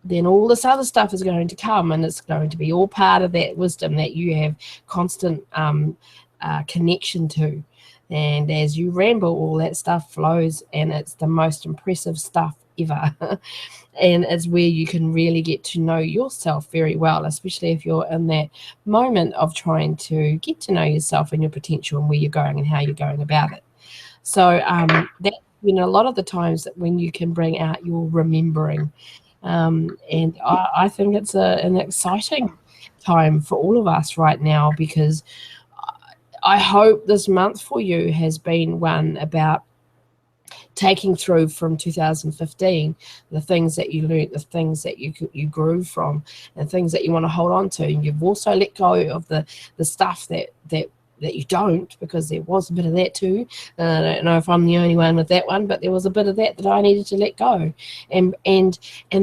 then all this other stuff is going to come, and it's going to be all part of that wisdom that you have constant connection to. And as you ramble, all that stuff flows, and it's the most impressive stuff ever. And it's where you can really get to know yourself very well, especially if you're in that moment of trying to get to know yourself and your potential and where you're going and how you're going about it. So that, a lot of the times that when you can bring out your remembering, and I think it's an exciting time for all of us right now, because I hope this month for you has been one about taking through from 2015 the things that you learned, the things that you grew from, and things that you want to hold on to. And you've also let go of the stuff that you don't, because there was a bit of that too. I don't know if I'm the only one with that one, but there was a bit of that I needed to let go. And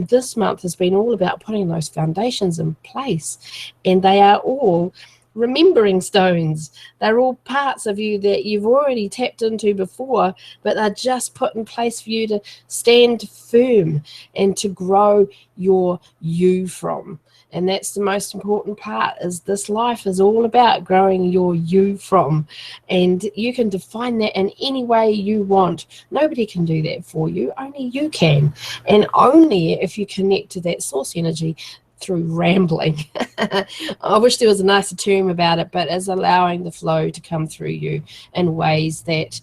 this month has been all about putting those foundations in place, and they are all remembering stones. They're all parts of you that you've already tapped into before, but they're just put in place for you to stand firm and to grow your you from. And that's the most important part, is this life is all about growing your you from. And you can define that in any way you want. Nobody can do that for you. Only you can. And only if you connect to that source energy through rambling. I wish there was a nicer term about it, but as allowing the flow to come through you in ways that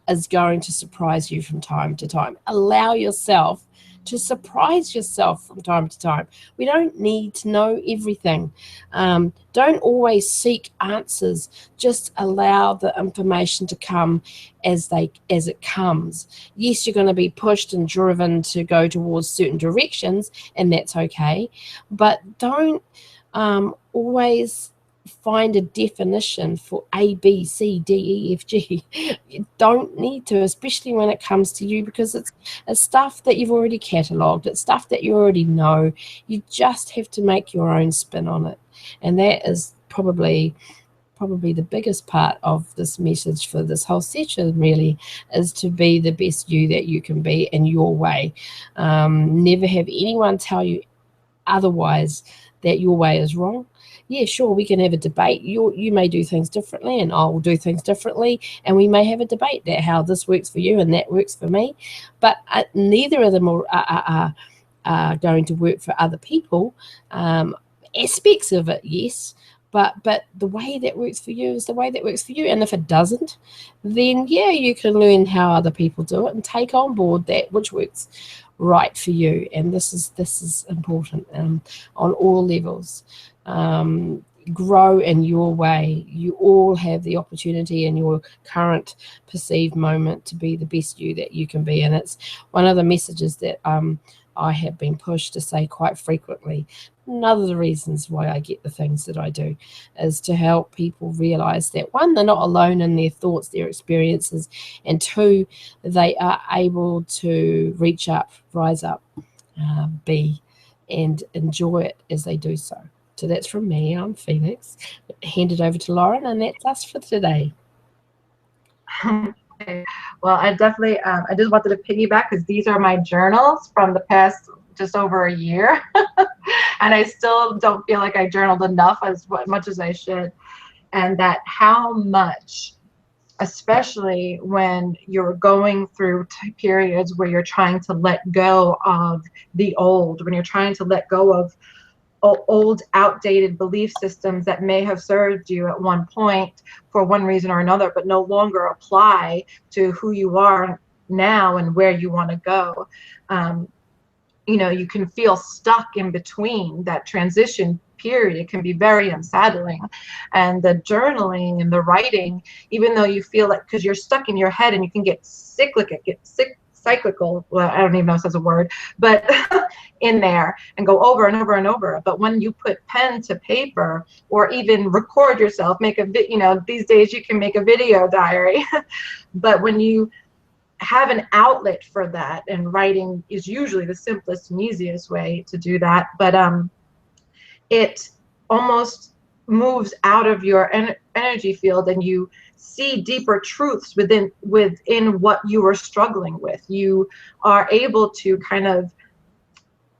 is going to surprise you from time to time. Allow yourself to surprise yourself from time to time. We don't need to know everything. Don't always seek answers. Just allow the information to come as it comes. Yes, you're going to be pushed and driven to go towards certain directions, and that's okay. But don't always find a definition for A, B, C, D, E, F, G. You don't need to, especially when it comes to you, because it's stuff that you've already catalogued. It's stuff that you already know. You just have to make your own spin on it. And that is probably the biggest part of this message for this whole session, really, is to be the best you that you can be in your way. Never have anyone tell you otherwise, that your way is wrong. Yeah, sure, we can have a debate. You may do things differently and I will do things differently, and we may have a debate that how this works for you and that works for me, but neither of them are going to work for other people. Aspects of it, yes, but the way that works for you is the way that works for you. And if it doesn't, then yeah, you can learn how other people do it and take on board that which works right for you. And this is important on all levels. Grow in your way. You all have the opportunity in your current perceived moment to be the best you that you can be. And it's one of the messages that I have been pushed to say quite frequently. One of the reasons why I get the things that I do is to help people realize that, one, they're not alone in their thoughts, their experiences, and two, they are able to reach up, rise up, be, and enjoy it as they do so. So that's from me. I'm Phoenix. Hand it over to Lauren, and that's us for today. Okay. Well, I definitely, I just wanted to piggyback because these are my journals from the past just over a year. And I still don't feel like I journaled enough as much as I should. And that how much, especially when you're going through periods where you're trying to let go of the old, when you're trying to let go of old outdated belief systems that may have served you at one point for one reason or another, but no longer apply to who you are now and where you want to go. You can feel stuck in between that transition period. It can be very unsettling. And the journaling and the writing, even though you feel like, because you're stuck in your head and you can get cyclical, well, I don't even know if that's a word, but in there and go over and over and over. But when you put pen to paper or even record yourself, make these days you can make a video diary, but when you have an outlet for that, and writing is usually the simplest and easiest way to do that, but it almost moves out of your energy field and you see deeper truths within what you are struggling with. You are able to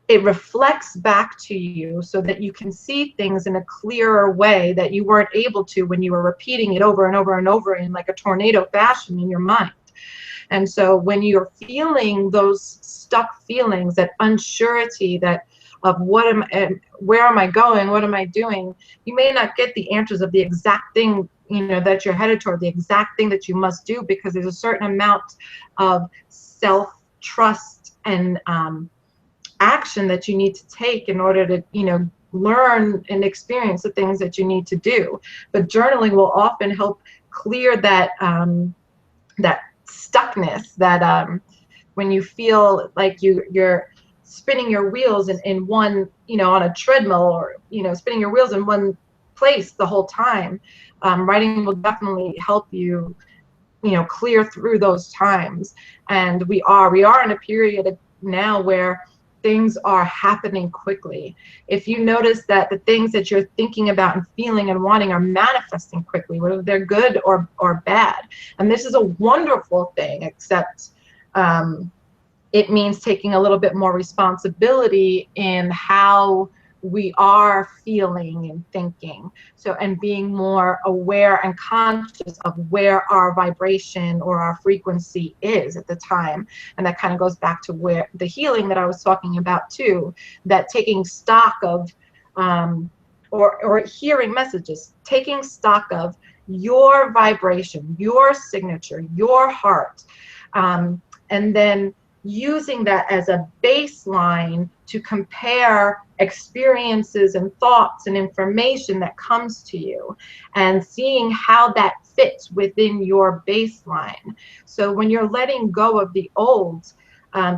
it reflects back to you so that you can see things in a clearer way that you weren't able to when you were repeating it over and over and over in like a tornado fashion in your mind. And so when you're feeling those stuck feelings, that unsurety, that of where am I going, what am I doing, you may not get the answers of the exact thing that you're headed toward, the exact thing that you must do, because there's a certain amount of self-trust and action that you need to take in order to learn and experience the things that you need to do. But journaling will often help clear that that stuckness, that when you feel like you're spinning your wheels in one, on a treadmill, or spinning your wheels in one place the whole time. Writing will definitely help you clear through those times. And we are in a period now where things are happening quickly. If you notice that the things that you're thinking about and feeling and wanting are manifesting quickly, whether they're good or bad. And this is a wonderful thing, except it means taking a little bit more responsibility in how we are feeling and thinking. So, and being more aware and conscious of where our vibration or our frequency is at the time. And that kind of goes back to where the healing that I was talking about too, that taking stock of, or hearing messages, taking stock of your vibration, your signature, your heart, and then using that as a baseline to compare experiences and thoughts and information that comes to you, and seeing how that fits within your baseline. So when you're letting go of the old,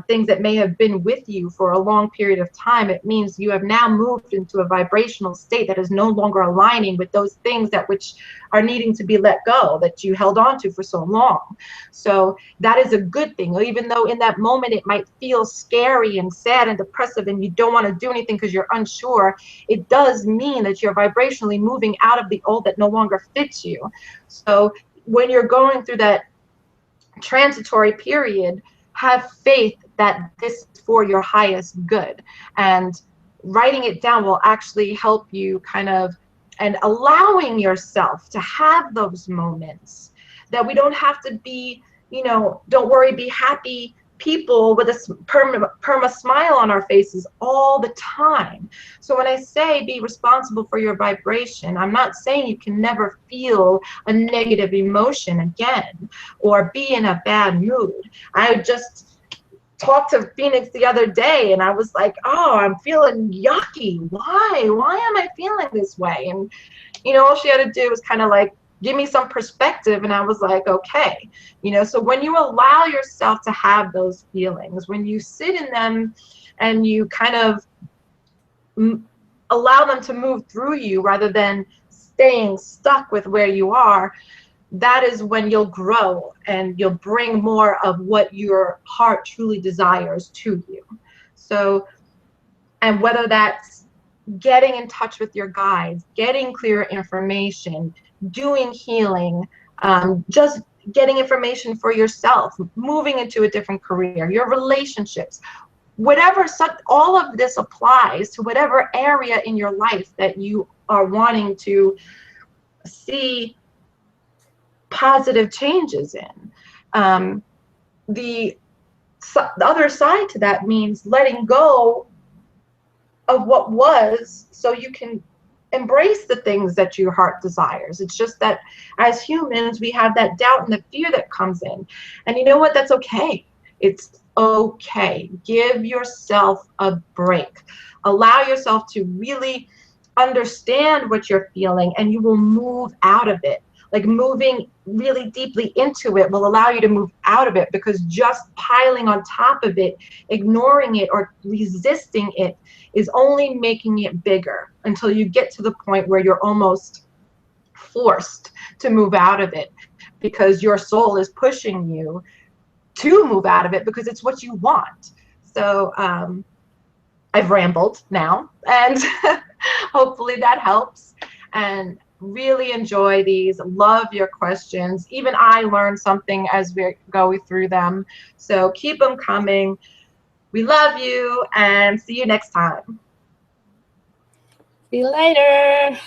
things that may have been with you for a long period of time. It means you have now moved into a vibrational state that is no longer aligning with those things that which are needing to be let go, that you held on to for so long. So that is a good thing. Even though in that moment it might feel scary and sad and depressive and you don't want to do anything because you're unsure, it does mean that you're vibrationally moving out of the old that no longer fits you. So when you're going through that transitory period, have faith that this is for your highest good. And writing it down will actually help you kind of, and allowing yourself to have those moments that we don't have to be, you know, don't worry, be happy people with a perma smile on our faces all the time. So when I say be responsible for your vibration, I'm not saying you can never feel a negative emotion again or be in a bad mood. I just talked to Phoenix the other day and I was like, oh, I'm feeling yucky. Why am I feeling this way? And you know, all she had to do was kind of like give me some perspective, and I was like, okay, you know. So when you allow yourself to have those feelings, when you sit in them and you kind of allow them to move through you rather than staying stuck with where you are, that is when you'll grow and you'll bring more of what your heart truly desires to you. So, and whether that's getting in touch with your guides, getting clear information, doing healing, just getting information for yourself, moving into a different career, your relationships, whatever, all of this applies to whatever area in your life that you are wanting to see positive changes in. The other side to that means letting go of what was so you can embrace the things that your heart desires. It's just that as humans, we have that doubt and the fear that comes in. And you know what? That's okay. It's okay. Give yourself a break. Allow yourself to really understand what you're feeling, and you will move out of it. Like moving really deeply into it will allow you to move out of it, because just piling on top of it, ignoring it or resisting it is only making it bigger until you get to the point where you're almost forced to move out of it because your soul is pushing you to move out of it because it's what you want. So I've rambled now, and hopefully that helps. And really enjoy these. Love your questions. Even I learned something as we go through them. So keep them coming. We love you, and see you next time. See you later.